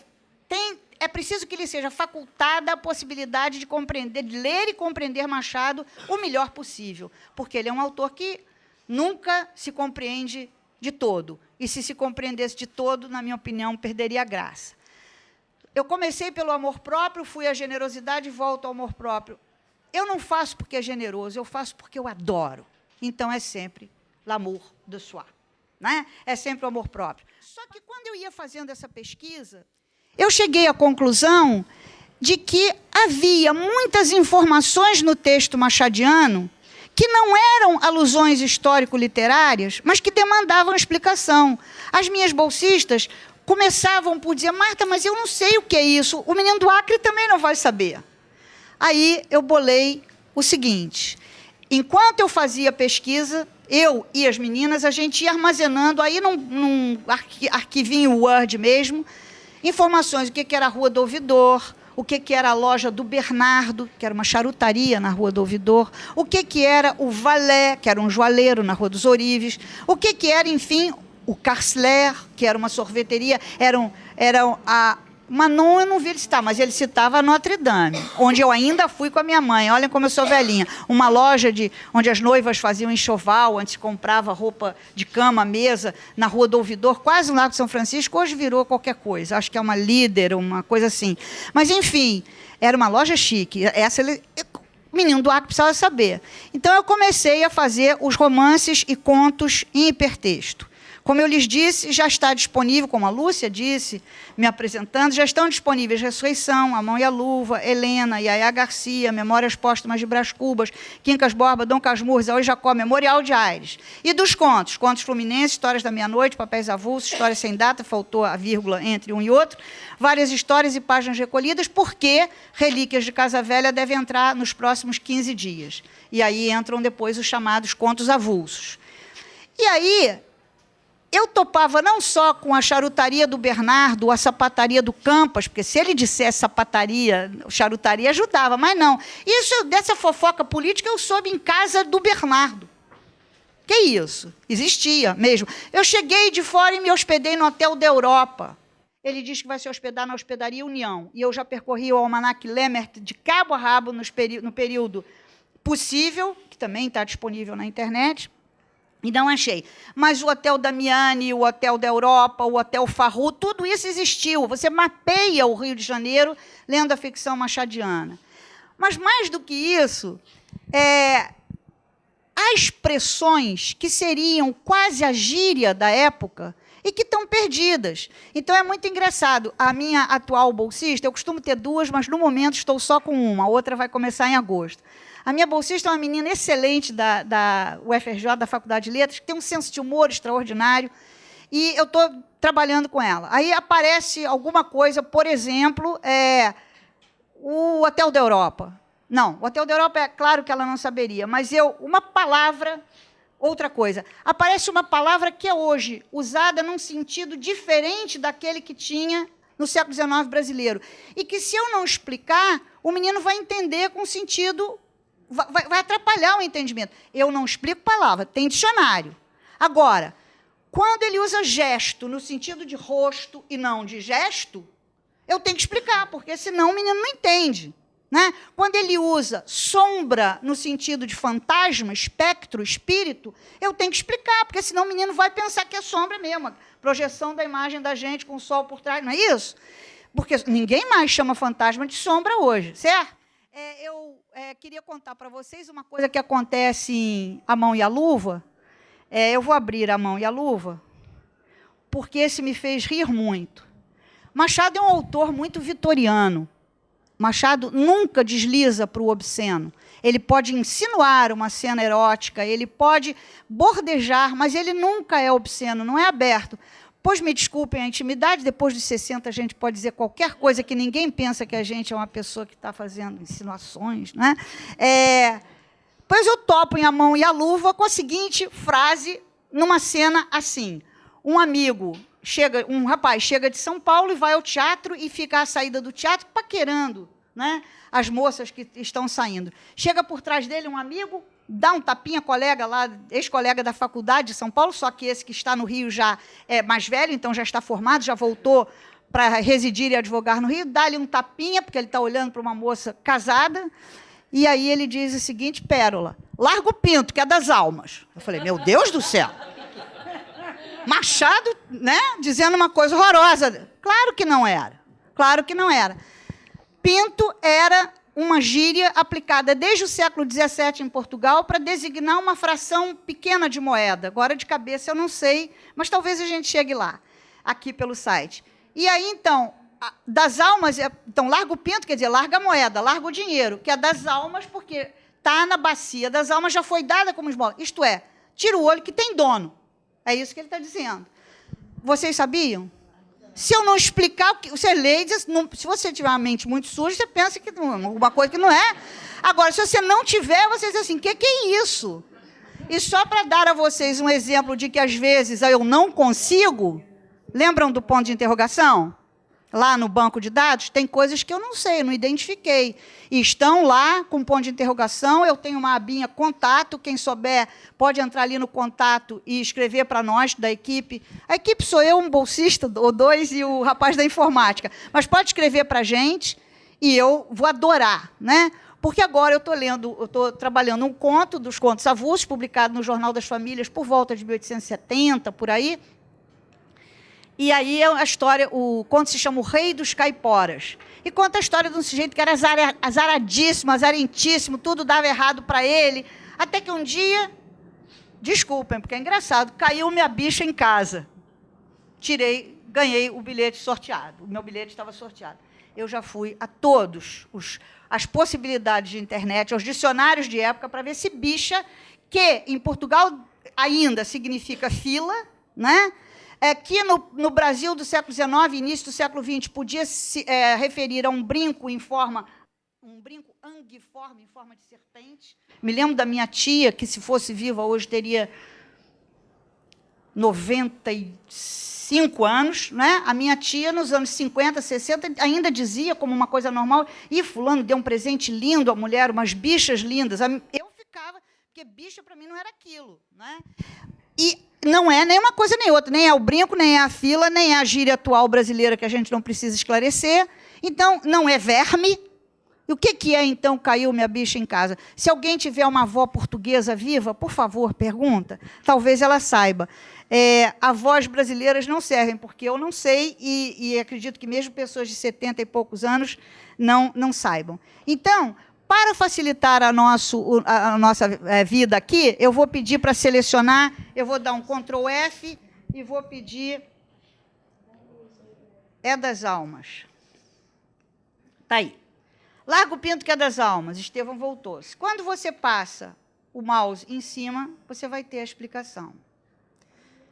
É preciso que ele seja facultada a possibilidade de compreender, de ler e compreender Machado o melhor possível, porque ele é um autor que nunca se compreende de todo. E, se compreendesse de todo, na minha opinião, perderia a graça. Eu comecei pelo amor próprio, fui à generosidade e volto ao amor próprio. Eu não faço porque é generoso, eu faço porque eu adoro. Então, é sempre l'amour de soi. né? É sempre o amor próprio. Só que, quando eu ia fazendo essa pesquisa, eu cheguei à conclusão de que havia muitas informações no texto machadiano que não eram alusões histórico-literárias, mas que demandavam explicação. As minhas bolsistas começavam por dizer: Marta, mas eu não sei o que é isso, o menino do Acre também não vai saber. Aí eu bolei o seguinte: enquanto eu fazia pesquisa, eu e as meninas, a gente ia armazenando aí num arquivinho Word mesmo, informações, o que era a Rua do Ouvidor, o que era a loja do Bernardo, que era uma charutaria na Rua do Ouvidor, o que era o Valé, que era um joalheiro na Rua dos Ourives, o que era, enfim, o Carceler, que era uma sorveteria, Manon eu não vi ele citar, mas ele citava a Notre Dame, onde eu ainda fui com a minha mãe. Olhem como eu sou velhinha. Uma loja onde as noivas faziam enxoval, antes comprava roupa de cama, mesa, na Rua do Ouvidor, quase no Lago de São Francisco. Hoje virou qualquer coisa. Acho que é uma Líder, uma coisa assim. Mas, enfim, era uma loja chique. O menino do Acre precisava saber. Então, eu comecei a fazer os romances e contos em hipertexto. Como eu lhes disse, já está disponível, como a Lúcia disse, me apresentando, já estão disponíveis Ressurreição, A Mão e a Luva, Helena, Yaya Garcia, Memórias Póstumas de Brás Cubas, Quincas Borba, Dom Casmurro, Isaú e Jacó, Memorial de Aires. E dos contos, Contos Fluminenses, Histórias da Meia-Noite, Papéis Avulsos, Histórias Sem Data, faltou a vírgula entre um e outro, várias histórias e páginas recolhidas, porque Relíquias de Casa Velha deve entrar nos próximos 15 dias. E aí entram depois os chamados contos avulsos. E aí eu topava não só com a charutaria do Bernardo, a sapataria do Campas, porque se ele dissesse sapataria, charutaria ajudava, mas não. Isso, dessa fofoca política, eu soube em casa do Bernardo. Que isso? Existia mesmo. Eu cheguei de fora e me hospedei no Hotel da Europa. Ele diz que vai se hospedar na Hospedaria União. E eu já percorri o Almanac Lemmert de cabo a rabo no período possível, que também está disponível na internet, e não achei. Mas o Hotel Damiani, o Hotel da Europa, o Hotel Farru, tudo isso existiu. Você mapeia o Rio de Janeiro lendo a ficção machadiana. Mas, mais do que isso, há expressões que seriam quase a gíria da época e que estão perdidas. Então, é muito engraçado. A minha atual bolsista, eu costumo ter duas, mas, no momento, estou só com uma. A outra vai começar em agosto. A minha bolsista é uma menina excelente da UFRJ, da Faculdade de Letras, que tem um senso de humor extraordinário, e eu estou trabalhando com ela. Aí aparece alguma coisa, por exemplo, o Hotel da Europa. Não, o Hotel da Europa, é claro que ela não saberia, mas uma palavra, outra coisa. Aparece uma palavra que é hoje usada num sentido diferente daquele que tinha no século XIX brasileiro, e que, se eu não explicar, o menino vai entender com sentido... Vai atrapalhar o entendimento. Eu não explico palavra, tem dicionário. Agora, quando ele usa gesto no sentido de rosto e não de gesto, eu tenho que explicar, porque senão o menino não entende. Né? Quando ele usa sombra no sentido de fantasma, espectro, espírito, eu tenho que explicar, porque senão o menino vai pensar que é sombra mesmo, a projeção da imagem da gente com o sol por trás, não é isso? Porque ninguém mais chama fantasma de sombra hoje, certo? Eu queria contar para vocês uma coisa que acontece em A Mão e a Luva. Eu vou abrir A Mão e a Luva, porque esse me fez rir muito. Machado é um autor muito vitoriano. Machado nunca desliza para o obsceno. Ele pode insinuar uma cena erótica, ele pode bordejar, mas ele nunca é obsceno, não é aberto. Pois me desculpem a intimidade, depois dos 60 a gente pode dizer qualquer coisa que ninguém pensa que a gente é uma pessoa que está fazendo insinuações. Né? Pois eu topo em A Mão e a Luva com a seguinte frase, numa cena assim. Um rapaz chega de São Paulo e vai ao teatro e fica à saída do teatro paquerando, né, as moças que estão saindo. Chega por trás dele um amigo, dá um tapinha, colega lá, ex-colega da faculdade de São Paulo, só que esse que está no Rio já é mais velho, então já está formado, já voltou para residir e advogar no Rio, dá-lhe um tapinha, porque ele está olhando para uma moça casada, e aí ele diz o seguinte: pérola, larga o pinto, que é das almas. Eu falei, meu Deus do céu! Machado, né, dizendo uma coisa horrorosa. Claro que não era. Claro que não era. Pinto era uma gíria aplicada desde o século XVII em Portugal para designar uma fração pequena de moeda. Agora, de cabeça, eu não sei, mas talvez a gente chegue lá, aqui pelo site. E aí, então, das almas... Então, larga o pinto, quer dizer, larga a moeda, larga o dinheiro, que é das almas, porque está na bacia das almas, já foi dada como esmola. Isto é, tira o olho que tem dono. É isso que ele está dizendo. Vocês sabiam? Se eu não explicar, você lê e diz, não, se você tiver uma mente muito suja, você pensa que alguma coisa que não é. Agora, se você não tiver, você diz assim, o que é isso? E só para dar a vocês um exemplo de que, às vezes, eu não consigo, lembram do ponto de interrogação? Lá no banco de dados, tem coisas que eu não sei, eu não identifiquei. E estão lá com ponto de interrogação, eu tenho uma abinha contato, quem souber pode entrar ali no contato e escrever para nós, da equipe. A equipe sou eu, um bolsista, ou dois, e o rapaz da informática. Mas pode escrever para a gente e eu vou adorar, né? Porque agora eu estou trabalhando um conto, dos contos avulsos, publicado no Jornal das Famílias por volta de 1870, por aí. E aí a história, o conto se chama O Rei dos Caiporas. E conta a história de um sujeito que era azaradíssimo, azarentíssimo, tudo dava errado para ele, até que um dia, desculpem, porque é engraçado, caiu minha bicha em casa. Ganhei o bilhete sorteado. O meu bilhete estava sorteado. Eu já fui a todos as possibilidades de internet, aos dicionários de época, para ver se bicha, que em Portugal ainda significa fila, né? Que no Brasil do século XIX, início do século XX, podia se referir a um brinco anguiforme, em forma de serpente. Me lembro da minha tia, que, se fosse viva hoje, teria 95 anos. Né? A minha tia, nos anos 50, 60, ainda dizia, como uma coisa normal, e fulano deu um presente lindo à mulher, umas bichas lindas. Eu ficava, porque bicha, para mim, não era aquilo. Né? E não é nem uma coisa nem outra, nem é o brinco, nem é a fila, nem é a gíria atual brasileira, que a gente não precisa esclarecer. Então, não é verme. E o que é, então, caiu minha bicha em casa? Se alguém tiver uma avó portuguesa viva, por favor, pergunta. Talvez ela saiba. Avós brasileiras não servem, porque eu não sei, e acredito que mesmo pessoas de 70 e poucos anos não saibam. Então, para facilitar a nossa vida aqui, eu vou pedir para selecionar, eu vou dar um Ctrl F e vou pedir É das Almas. Está aí. Larga o pinto que é das almas. Estevão voltou-se. Quando você passa o mouse em cima, você vai ter a explicação.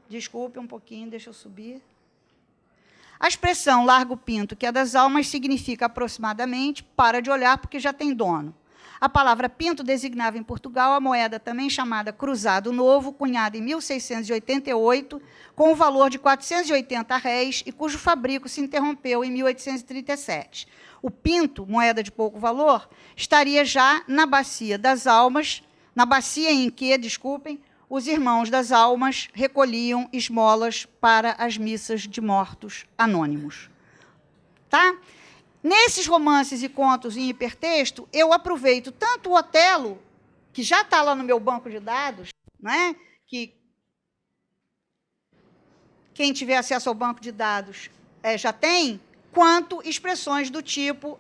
Desculpe um pouquinho, deixa eu subir. A expressão larga o pinto, que é das almas, significa aproximadamente para de olhar, porque já tem dono. A palavra pinto designava em Portugal a moeda também chamada cruzado novo, cunhada em 1688, com o valor de 480 réis e cujo fabrico se interrompeu em 1837. O pinto, moeda de pouco valor, estaria já na bacia das almas, na bacia em que, desculpem, os irmãos das almas recolhiam esmolas para as missas de mortos anônimos. Tá? Nesses romances e contos em hipertexto, eu aproveito tanto o Otelo, que já está lá no meu banco de dados, né? Que quem tiver acesso ao banco de dados já tem, quanto expressões do tipo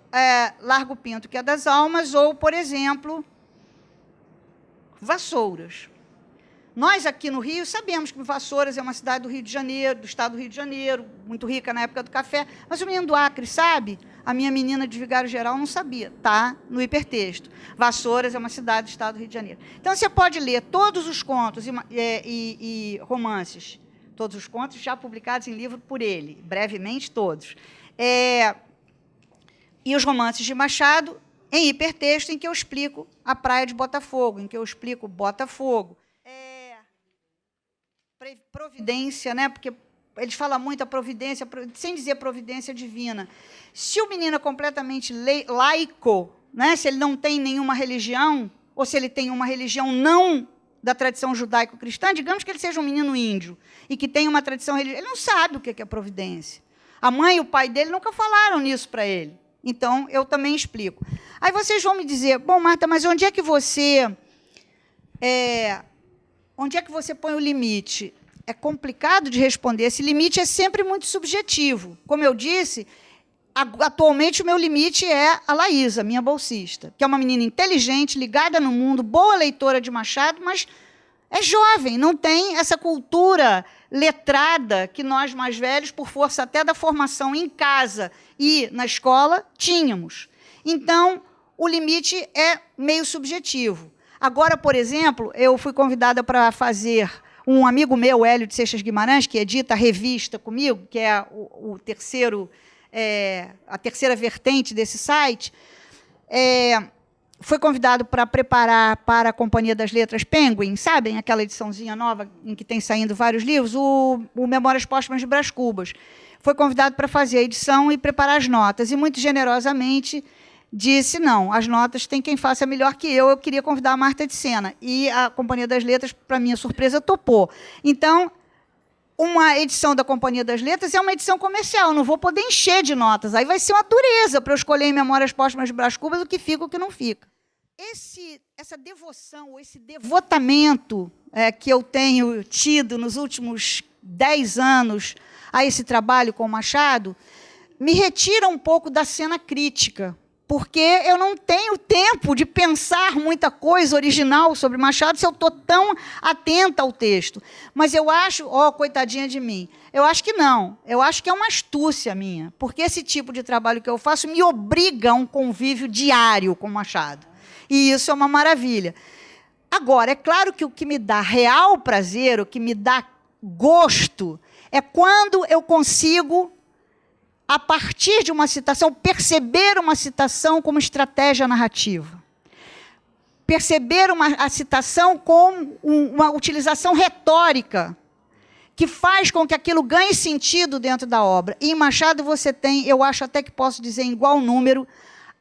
largo pinto, que é das almas, ou, por exemplo, Vassouras. Nós, aqui no Rio, sabemos que Vassouras é uma cidade do Rio de Janeiro, do estado do Rio de Janeiro, muito rica na época do café, mas o menino do Acre sabe, a minha menina de Vigário Geral não sabia, está no hipertexto. Vassouras é uma cidade do estado do Rio de Janeiro. Então, você pode ler todos os contos e romances, todos os contos já publicados em livro por ele, brevemente todos, e os romances de Machado, em hipertexto, em que eu explico a Praia de Botafogo, em que eu explico Botafogo, providência, né? Porque eles falam muito a providência, sem dizer providência divina. Se o menino é completamente laico, né? Se ele não tem nenhuma religião, ou se ele tem uma religião não da tradição judaico-cristã, digamos que ele seja um menino índio e que tem uma tradição religiosa, ele não sabe o que é providência. A mãe e o pai dele nunca falaram nisso para ele. Então, eu também explico. Aí vocês vão me dizer, bom, Marta, mas onde é que você põe o limite? É complicado de responder. Esse limite é sempre muito subjetivo. Como eu disse, Atualmente, o meu limite é a Laísa, minha bolsista, que é uma menina inteligente, ligada no mundo, boa leitora de Machado, mas é jovem, não tem essa cultura letrada que nós, mais velhos, por força até da formação em casa e na escola, tínhamos. Então, o limite é meio subjetivo. Agora, por exemplo, eu fui convidada para fazer um amigo meu, Hélio de Seixas Guimarães, que edita a revista comigo, que é a terceira vertente desse site, foi convidado para preparar para a Companhia das Letras Penguin, sabem? Aquela ediçãozinha nova em que tem saindo vários livros, o Memórias Póstumas de Brás Cubas. Foi convidado para fazer a edição e preparar as notas, e muito generosamente disse, não, as notas tem quem faça melhor que eu queria convidar a Marta de Sena. E a Companhia das Letras, para minha surpresa, topou. Então, uma edição da Companhia das Letras é uma edição comercial, não vou poder encher de notas. Aí vai ser uma dureza para eu escolher em Memórias Póstumas de Brás Cubas o que fica e o que não fica. Essa devoção, esse devotamento que eu tenho tido nos últimos 10 anos a esse trabalho com o Machado, me retira um pouco da cena crítica, porque eu não tenho tempo de pensar muita coisa original sobre Machado se eu estou tão atenta ao texto. Mas eu acho, coitadinha de mim, eu acho que não. Eu acho que é uma astúcia minha, porque esse tipo de trabalho que eu faço me obriga a um convívio diário com Machado. E isso é uma maravilha. Agora, é claro que o que me dá real prazer, o que me dá gosto, é quando eu consigo, a partir de uma citação, perceber uma citação como estratégia narrativa. Perceber a citação como uma utilização retórica que faz com que aquilo ganhe sentido dentro da obra. E em Machado você tem, eu acho até que posso dizer em igual número,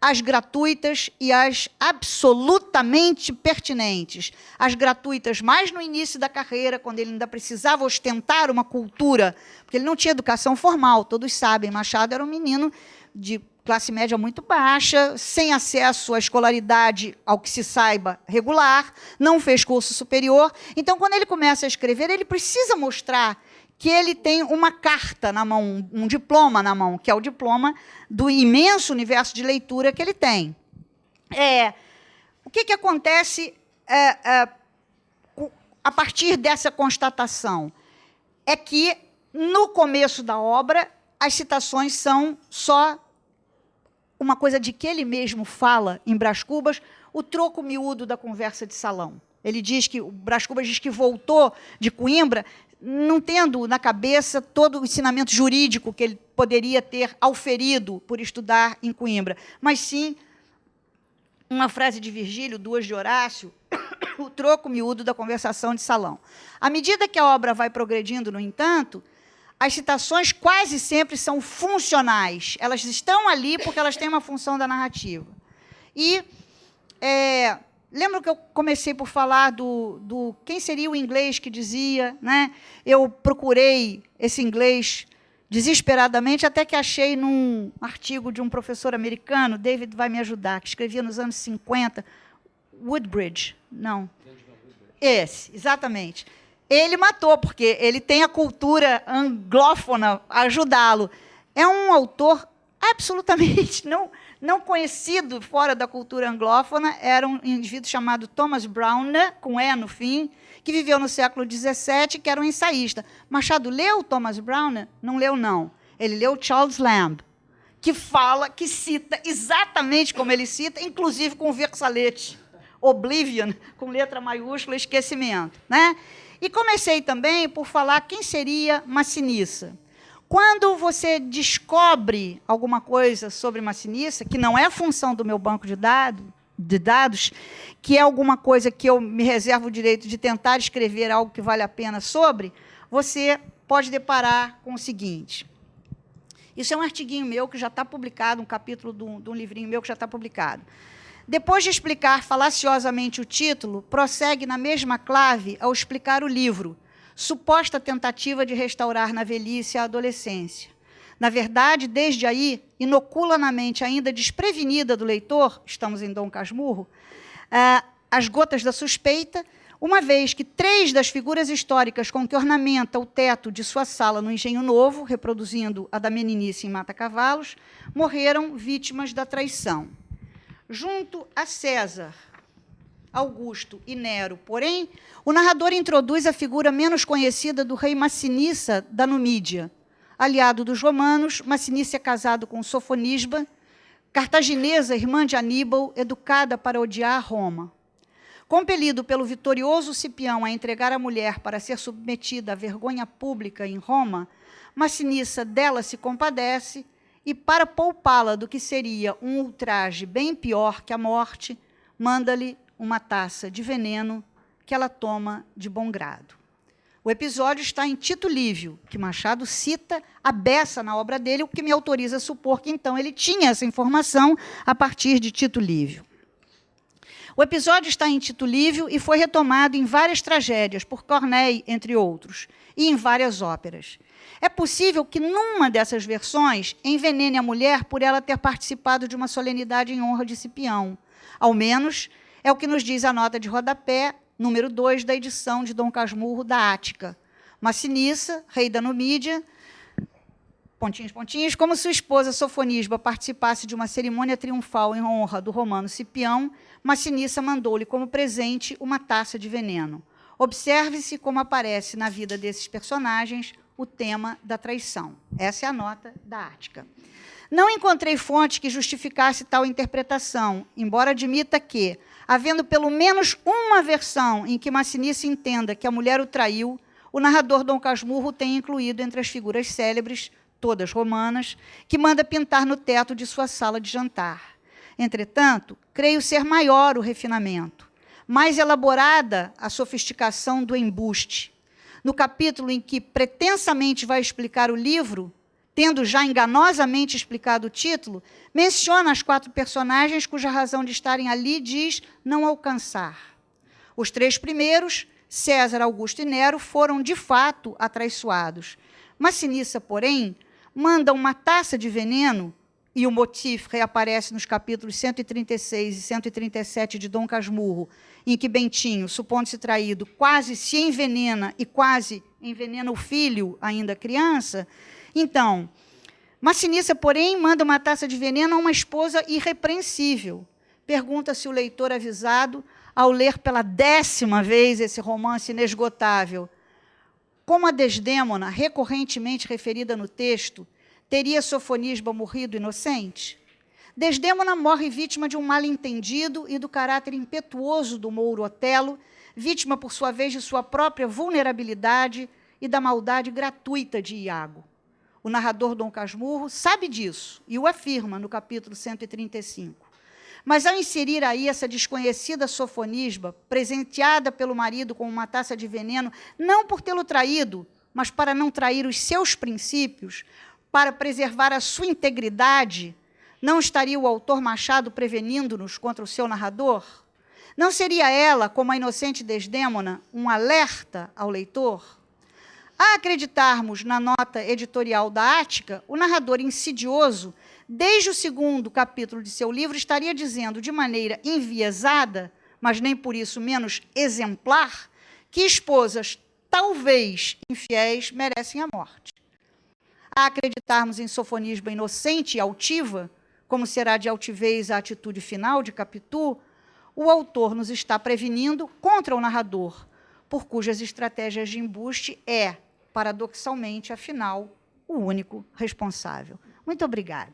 as gratuitas e as absolutamente pertinentes. As gratuitas mais no início da carreira, quando ele ainda precisava ostentar uma cultura, porque ele não tinha educação formal, todos sabem, Machado era um menino de classe média muito baixa, sem acesso à escolaridade, ao que se saiba, regular, não fez curso superior. Então, quando ele começa a escrever, ele precisa mostrar que ele tem uma carta na mão, um diploma na mão, que é o diploma do imenso universo de leitura que ele tem. O que acontece a partir dessa constatação? É que, no começo da obra, as citações são só uma coisa de que ele mesmo fala em Brás Cubas, o troco miúdo da conversa de salão. Ele diz que, o Brás Cubas diz que voltou de Coimbra, não tendo na cabeça todo o ensinamento jurídico que ele poderia ter auferido por estudar em Coimbra, mas sim uma frase de Virgílio, duas de Horácio, o troco miúdo da conversação de salão. À medida que a obra vai progredindo, no entanto, as citações quase sempre são funcionais. Elas estão ali porque elas têm uma função da narrativa. E lembra que eu comecei por falar do quem seria o inglês que dizia, né? Eu procurei esse inglês desesperadamente, até que achei num artigo de um professor americano, David vai me ajudar, que escrevia nos anos 50, Woodbridge, não. Esse, exatamente. Ele matou, porque ele tem a cultura anglófona a ajudá-lo. É um autor absolutamente não conhecido fora da cultura anglófona, era um indivíduo chamado Thomas Browne, com E no fim, que viveu no século XVII, que era um ensaísta. Machado leu Thomas Browne? Não leu, não. Ele leu Charles Lamb, que cita exatamente como ele cita, inclusive com o versalete, Oblivion, com letra maiúscula, esquecimento. Né? E comecei também por falar quem seria Massinissa. Quando você descobre alguma coisa sobre Massinissa, que não é função do meu banco de dados, que é alguma coisa que eu me reservo o direito de tentar escrever algo que vale a pena sobre, você pode deparar com o seguinte. Isso é um artiguinho meu que já está publicado, um capítulo de um livrinho meu que já está publicado. Depois de explicar falaciosamente o título, prossegue na mesma clave ao explicar o livro, suposta tentativa de restaurar na velhice a adolescência. Na verdade, desde aí, inocula na mente ainda desprevenida do leitor, estamos em Dom Casmurro, as gotas da suspeita, uma vez que 3 das figuras históricas com que ornamenta o teto de sua sala no Engenho Novo, reproduzindo a da meninice em Mata-Cavalos, morreram vítimas da traição. Junto a César, Augusto e Nero, porém, o narrador introduz a figura menos conhecida do rei Massinissa da Numídia. Aliado dos romanos, Massinissa é casado com Sofonisba, cartaginesa, irmã de Aníbal, educada para odiar Roma. Compelido pelo vitorioso Cipião a entregar a mulher para ser submetida à vergonha pública em Roma, Massinissa dela se compadece e, para poupá-la do que seria um ultraje bem pior que a morte, manda-lhe uma taça de veneno que ela toma de bom grado. O episódio está em Tito Livio, que Machado cita à beça na obra dele, o que me autoriza a supor que, então, ele tinha essa informação a partir de Tito Livio. O episódio está em Tito Livio e foi retomado em várias tragédias, por Corneille, entre outros, e em várias óperas. É possível que, numa dessas versões, envenene a mulher por ela ter participado de uma solenidade em honra de Cipião. Ao menos, é o que nos diz a nota de rodapé, número 2 da edição de Dom Casmurro da Ática. Massinissa, rei da Numídia, pontinhos, pontinhos, como sua esposa Sofonisba participasse de uma cerimônia triunfal em honra do romano Cipião, Massinissa mandou-lhe como presente uma taça de veneno. Observe-se como aparece na vida desses personagens o tema da traição. Essa é a nota da Ática. Não encontrei fonte que justificasse tal interpretação, embora admita que, havendo pelo menos uma versão em que Massinissa entenda que a mulher o traiu, o narrador Dom Casmurro tem incluído entre as figuras célebres, todas romanas, que manda pintar no teto de sua sala de jantar. Entretanto, creio ser maior o refinamento, mais elaborada a sofisticação do embuste. No capítulo em que pretensamente vai explicar o livro, tendo já enganosamente explicado o título, menciona as 4 personagens cuja razão de estarem ali diz não alcançar. Os 3 primeiros, César, Augusto e Nero, foram de fato atraiçoados. Massinissa, porém, manda uma taça de veneno, e o motif reaparece nos capítulos 136 e 137 de Dom Casmurro, em que Bentinho, supondo-se traído, quase se envenena e quase envenena o filho, ainda criança. Então, Massinissa, porém, manda uma taça de veneno a uma esposa irrepreensível. Pergunta-se o leitor avisado, ao ler pela 10ª vez esse romance inesgotável, como a Desdémona, recorrentemente referida no texto, teria Sofonisba morrido inocente? Desdémona morre vítima de um mal-entendido e do caráter impetuoso do mouro Otelo, vítima, por sua vez, de sua própria vulnerabilidade e da maldade gratuita de Iago. O narrador Dom Casmurro sabe disso e o afirma no capítulo 135. Mas, ao inserir aí essa desconhecida Sofonisba, presenteada pelo marido com uma taça de veneno, não por tê-lo traído, mas para não trair os seus princípios, para preservar a sua integridade, não estaria o autor Machado prevenindo-nos contra o seu narrador? Não seria ela, como a inocente Desdémona, um alerta ao leitor? A acreditarmos na nota editorial da Ática, o narrador insidioso, desde o 2º capítulo de seu livro, estaria dizendo de maneira enviesada, mas nem por isso menos exemplar, que esposas, talvez infiéis, merecem a morte. A acreditarmos em Sofonisba inocente e altiva, como será de altivez a atitude final de Capitu, o autor nos está prevenindo contra o narrador, por cujas estratégias de embuste é, paradoxalmente, afinal, o único responsável. Muito obrigada.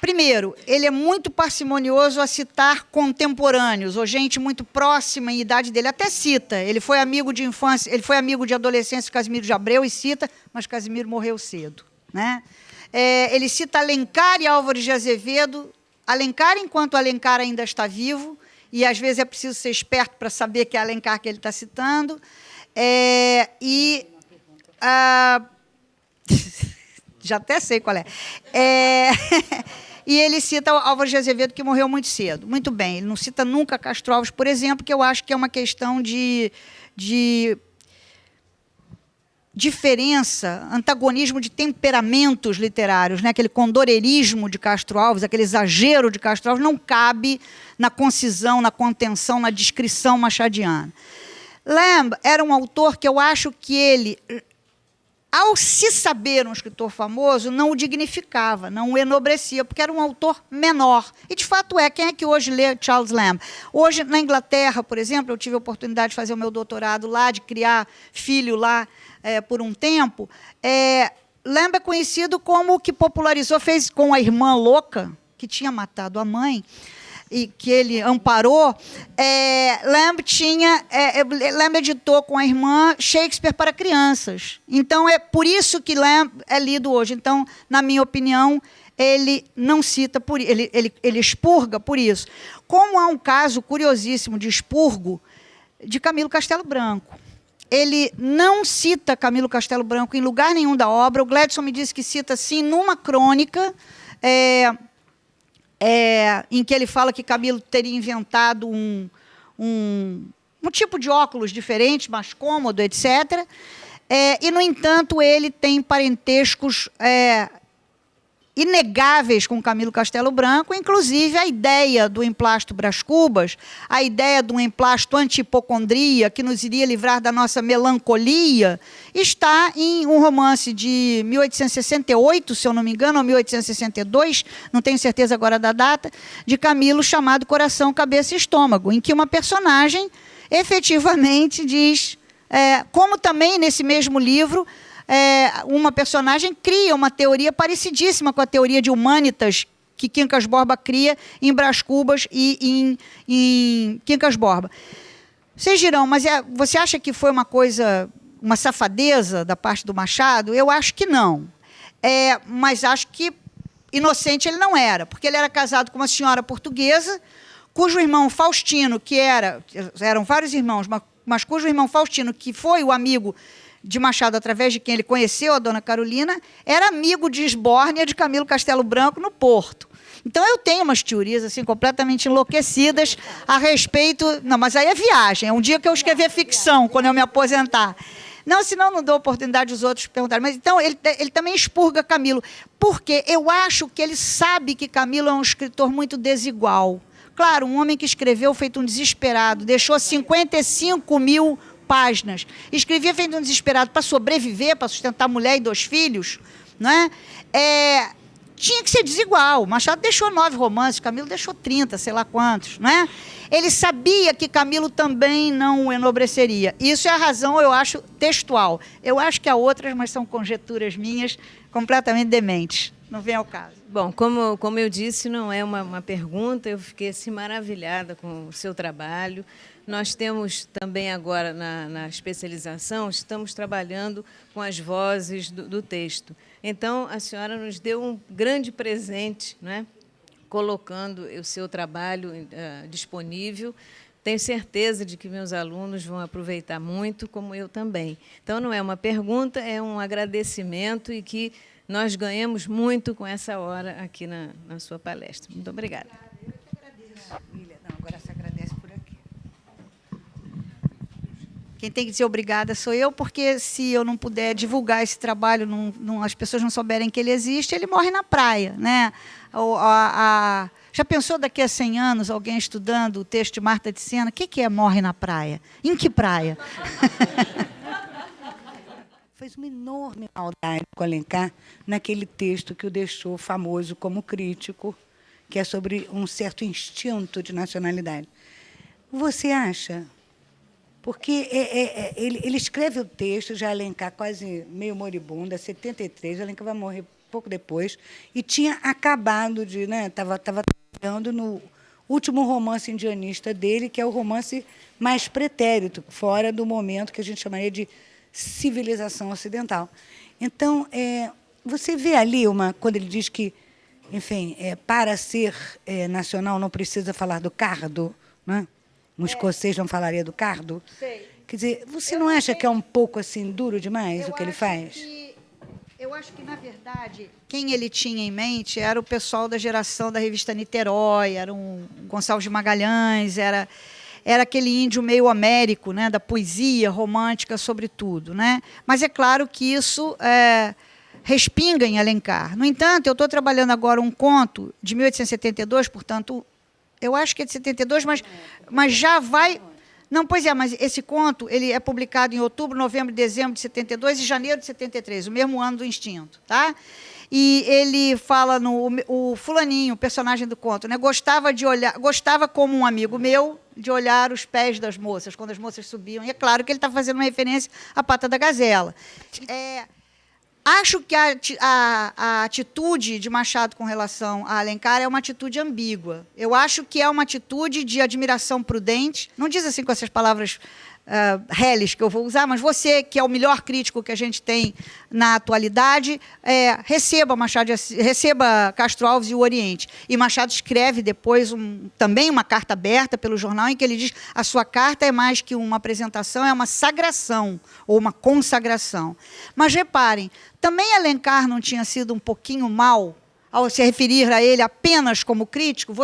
Primeiro, ele é muito parcimonioso a citar contemporâneos, ou gente muito próxima em idade dele. Até cita, ele foi amigo de infância, ele foi amigo de adolescência de Casimiro de Abreu e cita, mas Casimiro morreu cedo, né? Ele cita Alencar e Álvares de Azevedo, Alencar enquanto Alencar ainda está vivo, e às vezes é preciso ser esperto para saber que é Alencar que ele está citando, já até sei qual é. E ele cita Álvares de Azevedo, que morreu muito cedo. Muito bem, ele não cita nunca Castro Alves, por exemplo, que eu acho que é uma questão de diferença, antagonismo de temperamentos literários, né? Aquele condorerismo de Castro Alves, aquele exagero de Castro Alves, não cabe na concisão, na contenção, na descrição machadiana. Lamb era um autor que eu acho que ele, ao se saber um escritor famoso, não o dignificava, não o enobrecia, porque era um autor menor. E, de fato, é. Quem é que hoje lê Charles Lamb? Hoje, na Inglaterra, por exemplo, eu tive a oportunidade de fazer o meu doutorado lá, de criar filho lá por um tempo. Lamb é conhecido como o que popularizou, fez com a irmã louca, que tinha matado a mãe, e que ele amparou. Lamb editou com a irmã Shakespeare para crianças. Então, é por isso que Lamb é lido hoje. Então, na minha opinião, ele não cita, ele expurga por isso. Como há um caso curiosíssimo de expurgo de Camilo Castelo Branco. Ele não cita Camilo Castelo Branco em lugar nenhum da obra. O Gladson me disse que cita, sim, numa crônica, em que ele fala que Camilo teria inventado um tipo de óculos diferente, mais cômodo, etc. E, no entanto, ele tem parentescos inegáveis com Camilo Castelo Branco, inclusive a ideia do emplasto Brás Cubas, a ideia de um emplasto anti-hipocondria, que nos iria livrar da nossa melancolia, está em um romance de 1868, se eu não me engano, ou 1862, não tenho certeza agora da data, de Camilo, chamado Coração, Cabeça e Estômago, em que uma personagem efetivamente diz, como também nesse mesmo livro, uma personagem cria uma teoria parecidíssima com a teoria de Humanitas que Quincas Borba cria em Brás Cubas e em Quincas Borba. Vocês dirão, mas você acha que foi uma coisa, uma safadeza da parte do Machado? Eu acho que não. Mas acho que inocente ele não era, porque ele era casado com uma senhora portuguesa, cujo irmão Faustino, eram vários irmãos, mas cujo irmão Faustino, que foi o amigo de Machado, através de quem ele conheceu a dona Carolina, era amigo de esbórnia de Camilo Castelo Branco no Porto. Então, eu tenho umas teorias assim, completamente enlouquecidas a respeito... Não, mas aí é viagem. É um dia que eu escrever ficção, quando eu me aposentar. Não, senão não dou oportunidade aos outros perguntarem. Mas, então, ele também expurga Camilo. Porque eu acho que ele sabe que Camilo é um escritor muito desigual. Claro, um homem que escreveu feito um desesperado, deixou 55 mil páginas, escrevia feito um desesperado para sobreviver, para sustentar a mulher e 2 filhos, não é? Tinha que ser desigual. Machado deixou 9 romances, Camilo deixou 30, sei lá quantos, não é? Ele sabia que Camilo também não o enobreceria. Isso é a razão, eu acho, textual. Eu acho que há outras, mas são conjecturas minhas completamente dementes. Não vem ao caso. Bom, como eu disse, não é uma pergunta, eu fiquei assim, maravilhada com o seu trabalho. Nós temos também agora, na especialização, estamos trabalhando com as vozes do texto. Então, a senhora nos deu um grande presente, não é? Colocando o seu trabalho disponível. Tenho certeza de que meus alunos vão aproveitar muito, como eu também. Então, não é uma pergunta, é um agradecimento e que nós ganhamos muito com essa hora aqui na sua palestra. Muito obrigada. Eu que agradeço, Lília. Não, agora se agradece por aqui. Quem tem que dizer obrigada sou eu, porque se eu não puder divulgar esse trabalho, as pessoas não souberem que ele existe, ele morre na praia, né? Já pensou daqui a 100 anos alguém estudando o texto de Marta de Sena? O que é morre na praia? Em que praia? Fez uma enorme maldade com Alencar naquele texto que o deixou famoso como crítico, que é sobre um certo instinto de nacionalidade. Você acha? Porque ele escreve o texto, já Alencar quase meio moribunda, 73, Alencar vai morrer pouco depois, e tinha acabado de... Estava trabalhando no último romance indianista dele, que é o romance mais pretérito, fora do momento que a gente chamaria de civilização ocidental. Então, você vê ali, quando ele diz que, enfim, para ser nacional não precisa falar do cardo, né? Um escocês não falaria do cardo? Sei. Quer dizer, você não acha que é um pouco assim duro demais o que ele faz? Eu acho que, na verdade, quem ele tinha em mente era o pessoal da geração da revista Niterói, era um Gonçalves de Magalhães, era era aquele índio meio homérico, né, da poesia romântica, sobretudo, né? Mas é claro que isso respinga em Alencar. No entanto, eu estou trabalhando agora um conto de 1872, portanto, eu acho que é de 72, mas já vai... Não, pois é, mas esse conto ele é publicado em outubro, novembro, dezembro de 72 e janeiro de 73, o mesmo ano do Instinto, tá? E ele fala o fulaninho, o personagem do conto, né? Gostava como um amigo meu de olhar os pés das moças quando as moças subiam. E é claro que ele está fazendo uma referência à pata da gazela. Acho que a atitude de Machado com relação a Alencar é uma atitude ambígua. Eu acho que é uma atitude de admiração prudente. Não diz assim com essas palavras reles que eu vou usar, mas você, que é o melhor crítico que a gente tem na atualidade, receba Castro Alves e o Oriente. E Machado escreve depois também uma carta aberta pelo jornal, em que ele diz: a sua carta é mais que uma apresentação, é uma sagração, ou uma consagração. Mas reparem, também Alencar não tinha sido um pouquinho mal ao se referir a ele apenas como crítico?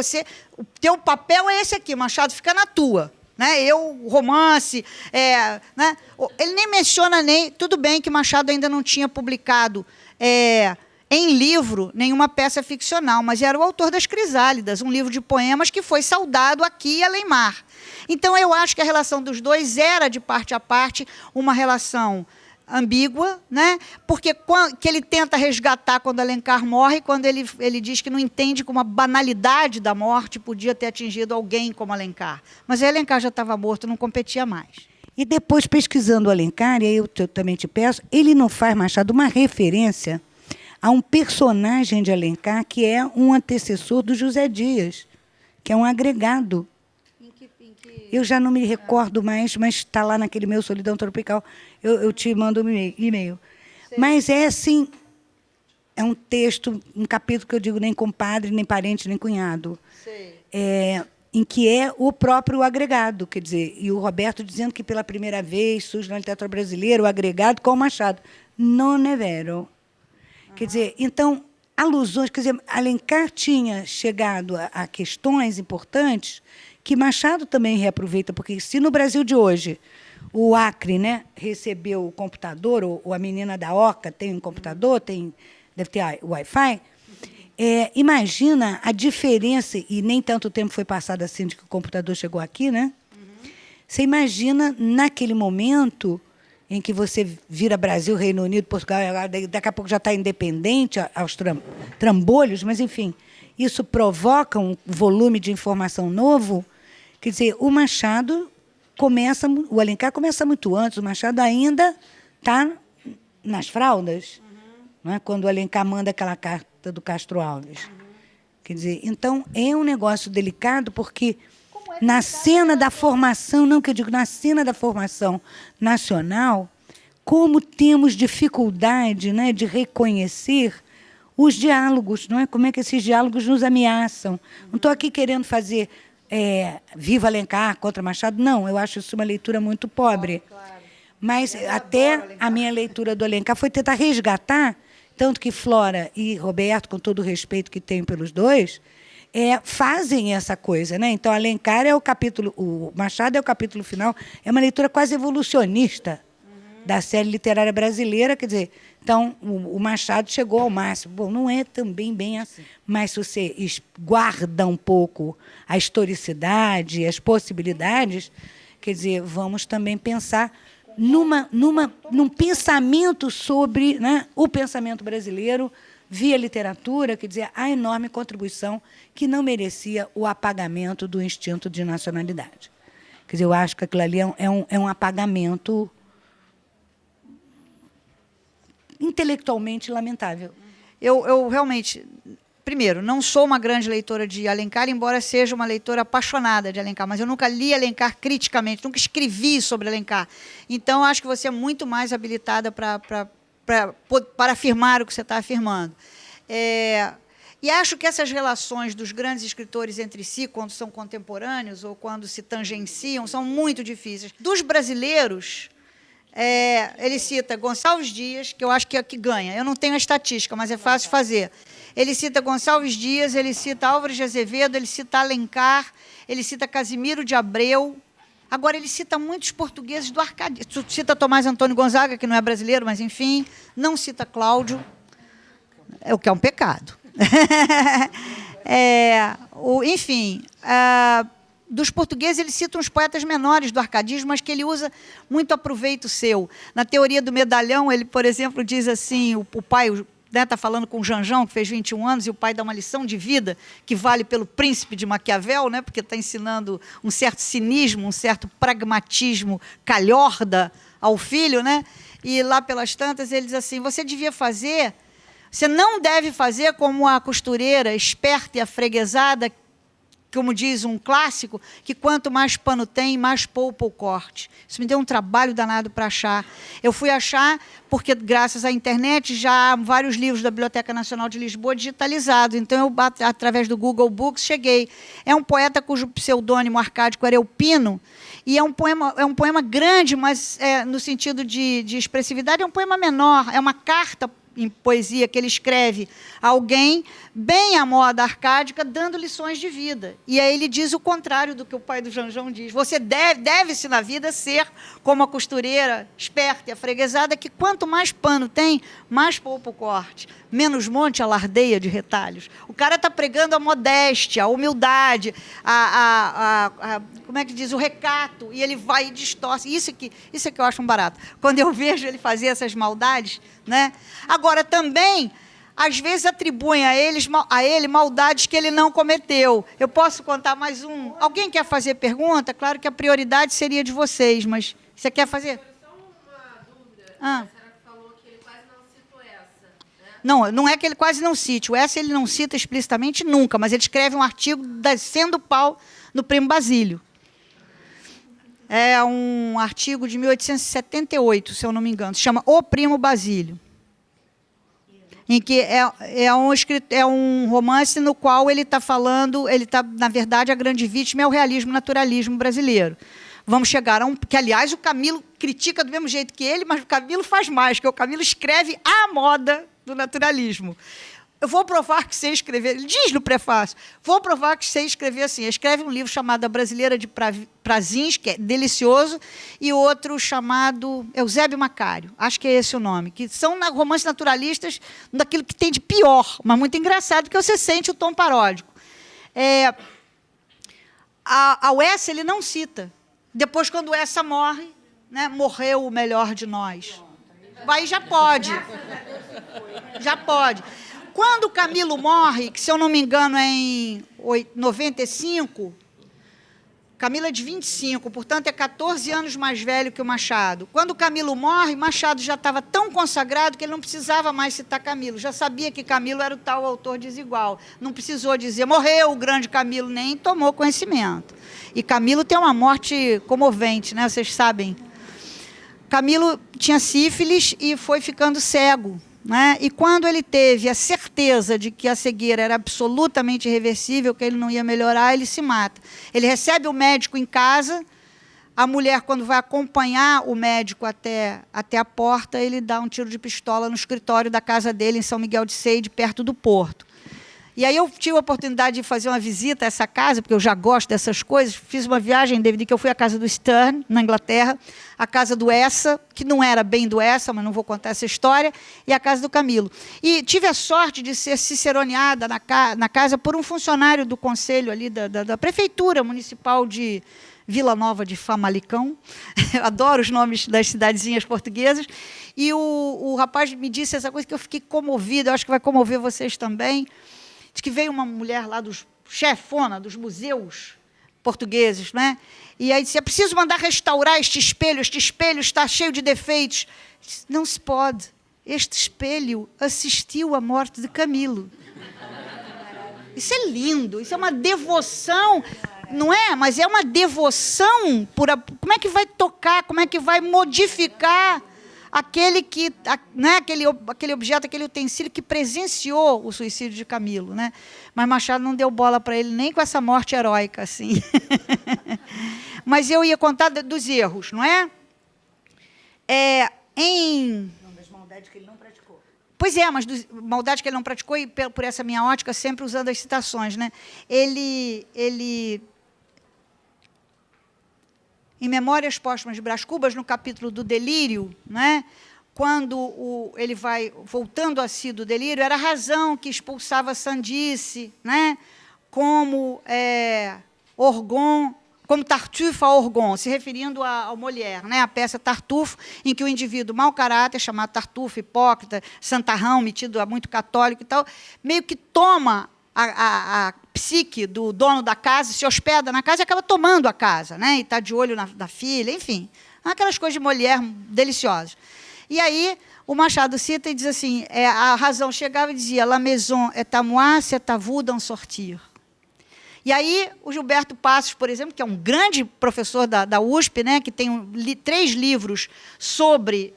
O teu papel é esse aqui, Machado, fica na tua. Né? O romance, né? Ele nem menciona tudo bem que Machado ainda não tinha publicado em livro nenhuma peça ficcional, mas era o autor das Crisálidas, um livro de poemas que foi saudado aqui em Além-Mar. Então, eu acho que a relação dos dois era, de parte a parte, uma relação ambígua, né? Porque que ele tenta resgatar quando Alencar morre, quando ele diz que não entende como a banalidade da morte podia ter atingido alguém como Alencar. Mas aí Alencar já estava morto, não competia mais. E depois, pesquisando Alencar, e aí eu também te peço, ele não faz, Machado, uma referência a um personagem de Alencar que é um antecessor do José Dias, que é um agregado. Eu já não me recordo mais, mas está lá naquele meu Solidão Tropical. Eu te mando um e-mail. Mas é assim, é um texto, um capítulo que eu digo nem compadre, nem parente, nem cunhado. Em que é o próprio agregado, quer dizer, e o Roberto dizendo que pela primeira vez surge na literatura brasileira o agregado com o Machado. Non è vero. Quer dizer, então, alusões, quer dizer, Alencar tinha chegado a questões importantes que Machado também reaproveita, porque se no Brasil de hoje o Acre, né, recebeu o computador, ou a menina da Oca tem um computador, deve ter Wi-Fi, imagina a diferença, e nem tanto tempo foi passado assim de que o computador chegou aqui, né? Você imagina, naquele momento em que você vira Brasil, Reino Unido, Portugal, daqui a pouco já está independente aos trambolhos, mas, enfim, isso provoca um volume de informação novo. Quer dizer, o Alencar começa muito antes, o Machado ainda está nas fraldas, não é? Quando o Alencar manda aquela carta do Castro Alves. Quer dizer, então, é um negócio delicado, porque na cena da formação, na cena da formação nacional, como temos dificuldade, né, de reconhecer os diálogos, não é? Como é que esses diálogos nos ameaçam. Não estou aqui querendo fazer viva Alencar contra Machado, não, eu acho isso uma leitura muito pobre. Claro. Mas até a minha leitura do Alencar foi tentar resgatar, tanto que Flora e Roberto, com todo o respeito que tenho pelos dois, fazem essa coisa, né? Então, Alencar é o capítulo, o Machado é o capítulo final, é uma leitura quase evolucionista da série literária brasileira, quer dizer, então o Machado chegou ao máximo. Bom, não é também bem assim, mas se você guarda um pouco a historicidade, as possibilidades, quer dizer, vamos também pensar num pensamento sobre, né, o pensamento brasileiro via literatura, quer dizer, a enorme contribuição que não merecia o apagamento do instinto de nacionalidade. Quer dizer, eu acho que aquilo ali é um apagamento intelectualmente lamentável. Eu realmente, primeiro, não sou uma grande leitora de Alencar, embora seja uma leitora apaixonada de Alencar, mas eu nunca li Alencar criticamente, nunca escrevi sobre Alencar. Então, acho que você é muito mais habilitada para afirmar o que você está afirmando. E acho que essas relações dos grandes escritores entre si, quando são contemporâneos ou quando se tangenciam, são muito difíceis. Dos brasileiros, ele cita Gonçalves Dias, que eu acho que é que ganha. Eu não tenho a estatística, mas é fácil fazer. Ele cita Gonçalves Dias, ele cita Álvares de Azevedo, ele cita Alencar, ele cita Casimiro de Abreu, Agora, ele cita muitos portugueses do arcadismo. Cita Tomás Antônio Gonzaga, que não é brasileiro, mas, enfim, não cita Cláudio, o que é um pecado. Enfim, dos portugueses, ele cita uns poetas menores do arcadismo, mas que ele usa muito a proveito seu. Na teoria do medalhão, ele, por exemplo, diz assim, o pai está falando com o Janjão, que fez 21 anos, e o pai dá uma lição de vida que vale pelo príncipe de Maquiavel, né, porque está ensinando um certo cinismo, um certo pragmatismo calhorda ao filho, né? E lá pelas tantas ele diz assim, você não deve fazer como a costureira esperta e afreguesada, como diz um clássico, que quanto mais pano tem, mais poupa o corte. Isso me deu um trabalho danado para achar. Eu fui achar porque, graças à internet, já há vários livros da Biblioteca Nacional de Lisboa digitalizados. Então, eu, através do Google Books, cheguei. É um poeta cujo pseudônimo arcádico era Eupino, e é um poema grande, mas no sentido de expressividade, é um poema menor, é uma carta em poesia que ele escreve a alguém bem à moda arcádica, dando lições de vida. E aí ele diz o contrário do que o pai do Janjão diz. Você deve-se na vida ser como a costureira esperta e afreguesada, que quanto mais pano tem, mais poupa o corte. Menos monte alardeia de retalhos. O cara está pregando a modéstia, a humildade, como é que diz? O recato, e ele vai e distorce. Isso é que eu acho um barato. Quando eu vejo ele fazer essas maldades, né? Agora, também, às vezes, atribuem a ele maldades que ele não cometeu. Eu posso contar mais um? Alguém quer fazer pergunta? Claro que a prioridade seria de vocês, mas você quer fazer? Só uma dúvida. Ah. A senhora falou que ele quase não citou essa, né? Não é que ele quase não cite. O essa ele não cita explicitamente nunca, mas ele escreve um artigo descendo o pau no Primo Basílio. É um artigo de 1878, se eu não me engano. Se chama O Primo Basílio. Em que é um romance no qual ele está falando, na verdade, a grande vítima é o realismo-naturalismo brasileiro. Vamos chegar a que, aliás, o Camilo critica do mesmo jeito que ele, mas o Camilo faz mais, que o Camilo escreve à moda do naturalismo. Eu vou provar que sei escrever, ele diz no prefácio, vou provar que sei escrever assim. Ele escreve um livro chamado A Brasileira de Prazins, que é delicioso, e outro chamado Eusébio Macário, acho que é esse o nome, que são romances naturalistas daquilo que tem de pior, mas muito engraçado, porque você sente o tom paródico. A Uessa ele não cita. Depois, quando Uessa morre, né, morreu o melhor de nós. Aí já pode. Já pode. Quando o Camilo morre, que, se eu não me engano, é em 95, Camilo é de 25, portanto, é 14 anos mais velho que o Machado. Quando o Camilo morre, Machado já estava tão consagrado que ele não precisava mais citar Camilo. Já sabia que Camilo era o tal autor desigual. Não precisou dizer, morreu o grande Camilo, nem tomou conhecimento. E Camilo tem uma morte comovente, né? Vocês sabem. Camilo tinha sífilis e foi ficando cego, né? E quando ele teve a certeza de que a cegueira era absolutamente irreversível, que ele não ia melhorar, ele se mata. Ele recebe o médico em casa, a mulher, quando vai acompanhar o médico até a porta, ele dá um tiro de pistola no escritório da casa dele, em São Miguel de Seide, perto do Porto. E aí eu tive a oportunidade de fazer uma visita a essa casa, porque eu já gosto dessas coisas. Fiz uma viagem, David, que eu fui à casa do Sterne, na Inglaterra, a casa do Essa, que não era bem do Essa, mas não vou contar essa história, e a casa do Camilo. E tive a sorte de ser ciceroneada na casa por um funcionário do conselho ali, da prefeitura municipal de Vila Nova de Famalicão. Eu adoro os nomes das cidadezinhas portuguesas. E o rapaz me disse essa coisa que eu fiquei comovida, eu acho que vai comover vocês também. Diz que veio uma mulher lá, chefona dos museus portugueses, né? E aí disse, é preciso mandar restaurar este espelho está cheio de defeitos. Disse, não se pode, este espelho assistiu à morte de Camilo. Isso é lindo, isso é uma devoção, não é? Mas é uma devoção, como é que vai tocar, como é que vai modificar aquele objeto, aquele utensílio que presenciou o suicídio de Camilo, né? Mas Machado não deu bola para ele nem com essa morte heróica, assim. Mas eu ia contar dos erros, não é? Das maldades que ele não praticou. Pois é, mas maldade que ele não praticou, e por essa minha ótica, sempre usando as citações, né? em Memórias Póstumas de Brás Cubas, no capítulo do delírio, né? Quando ele vai voltando a si do delírio, era a razão que expulsava Sandice, né? Como Orgon, como Tartuffe a Orgon, se referindo ao Molière, né? A peça Tartuffe, em que o indivíduo mau caráter, chamado Tartuffe, hipócrita, santarrão, metido a muito católico e tal, meio que toma a psique do dono da casa, se hospeda na casa e acaba tomando a casa, né? E está de olho na filha, enfim. Aquelas coisas de Molière deliciosas. E aí o Machado cita e diz assim, a razão chegava e dizia la maison est à moi, c'est à vous d'en sortir. E aí o Gilberto Passos, por exemplo, que é um grande professor da USP, né, que tem 3 livros sobre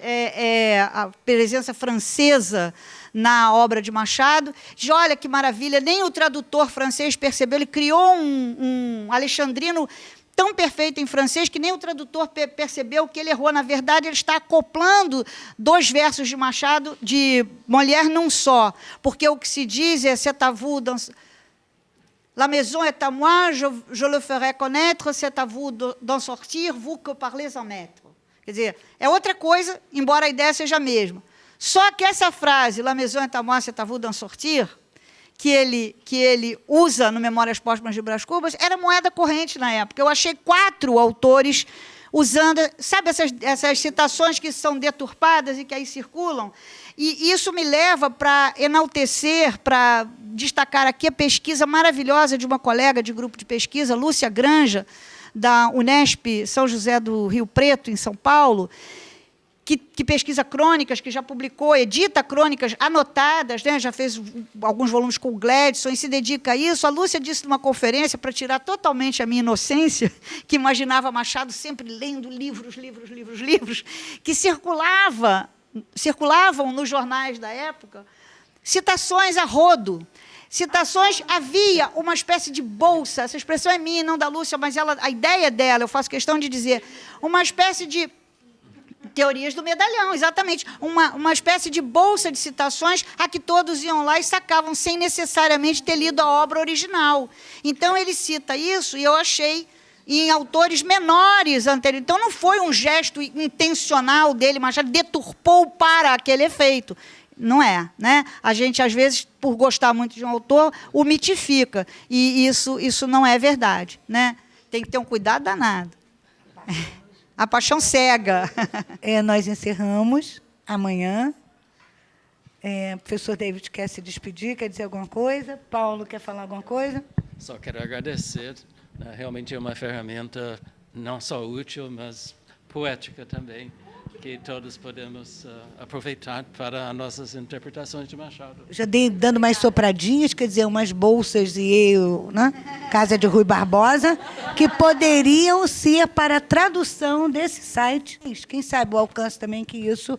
a presença francesa na obra de Machado, diz, olha que maravilha, nem o tradutor francês percebeu, ele criou um alexandrino tão perfeito em francês que nem o tradutor percebeu que ele errou. Na verdade, ele está acoplando 2 versos de Machado, de Molière, num só, porque o que se diz é c'est à vous dans... La maison est à moi, je le ferai connaître, c'est à vous d'en sortir, vous que parlez en maître. Quer dizer, é outra coisa, embora a ideia seja a mesma. Só que essa frase, la maison est à moi, c'est à vous d'en sortir, que ele usa no Memórias Póstumas de Brás Cubas, era moeda corrente na época. Eu achei 4 autores usando, sabe, essas citações que são deturpadas e que aí circulam? E isso me leva para enaltecer, para destacar aqui a pesquisa maravilhosa de uma colega de grupo de pesquisa, Lúcia Granja, da Unesp São José do Rio Preto, em São Paulo, que pesquisa crônicas, que já publicou, edita crônicas anotadas, né? Já fez alguns volumes com o Gladson e se dedica a isso. A Lúcia disse numa conferência, para tirar totalmente a minha inocência, que imaginava Machado sempre lendo livros, que circulavam nos jornais da época, citações a rodo. Citações, havia uma espécie de bolsa, essa expressão é minha, não da Lúcia, mas a ideia dela, eu faço questão de dizer, uma espécie de teorias do medalhão, exatamente. Uma espécie de bolsa de citações a que todos iam lá e sacavam, sem necessariamente ter lido a obra original. Então, ele cita isso, e eu achei em autores menores anteriores. Então, não foi um gesto intencional dele, Machado deturpou para aquele efeito. Não é, né? A gente, às vezes, por gostar muito de um autor, o mitifica. E isso não é verdade, né? Tem que ter um cuidado danado. A paixão cega. Nós encerramos amanhã. O professor David quer se despedir, quer dizer alguma coisa? Paulo quer falar alguma coisa? Só quero agradecer. Realmente é uma ferramenta não só útil, mas poética também, que todos podemos aproveitar para as nossas interpretações de Machado. Já dei dando mais sopradinhas, quer dizer, umas bolsas né? Casa de Rui Barbosa, que poderiam ser para a tradução desse site. Quem sabe o alcance também que isso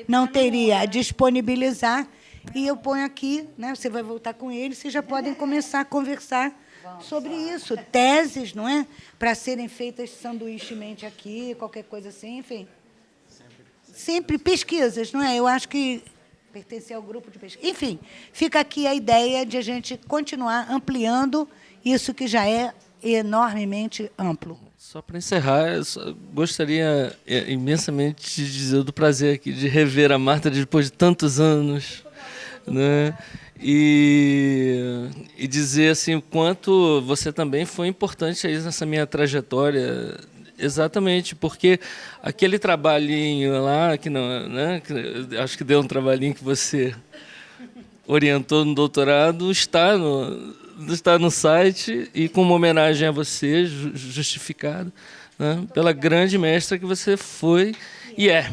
não teria a disponibilizar. E eu ponho aqui, né? Você vai voltar com ele, vocês já podem começar a conversar sobre isso. Teses, não é? Para serem feitas sanduíchemente aqui, qualquer coisa assim, enfim. Sempre pesquisas, não é? Eu acho que pertencer ao grupo de pesquisa. Enfim, fica aqui a ideia de a gente continuar ampliando isso que já é enormemente amplo. Só para encerrar, eu gostaria imensamente de dizer do prazer aqui de rever a Marta depois de tantos anos, né? E dizer assim, o quanto você também foi importante aí nessa minha trajetória. Exatamente, porque aquele trabalhinho lá, que não, né, que acho que deu um trabalhinho que você orientou no doutorado, está no site e com uma homenagem a você, justificado, né, pela grande mestra que você foi e é.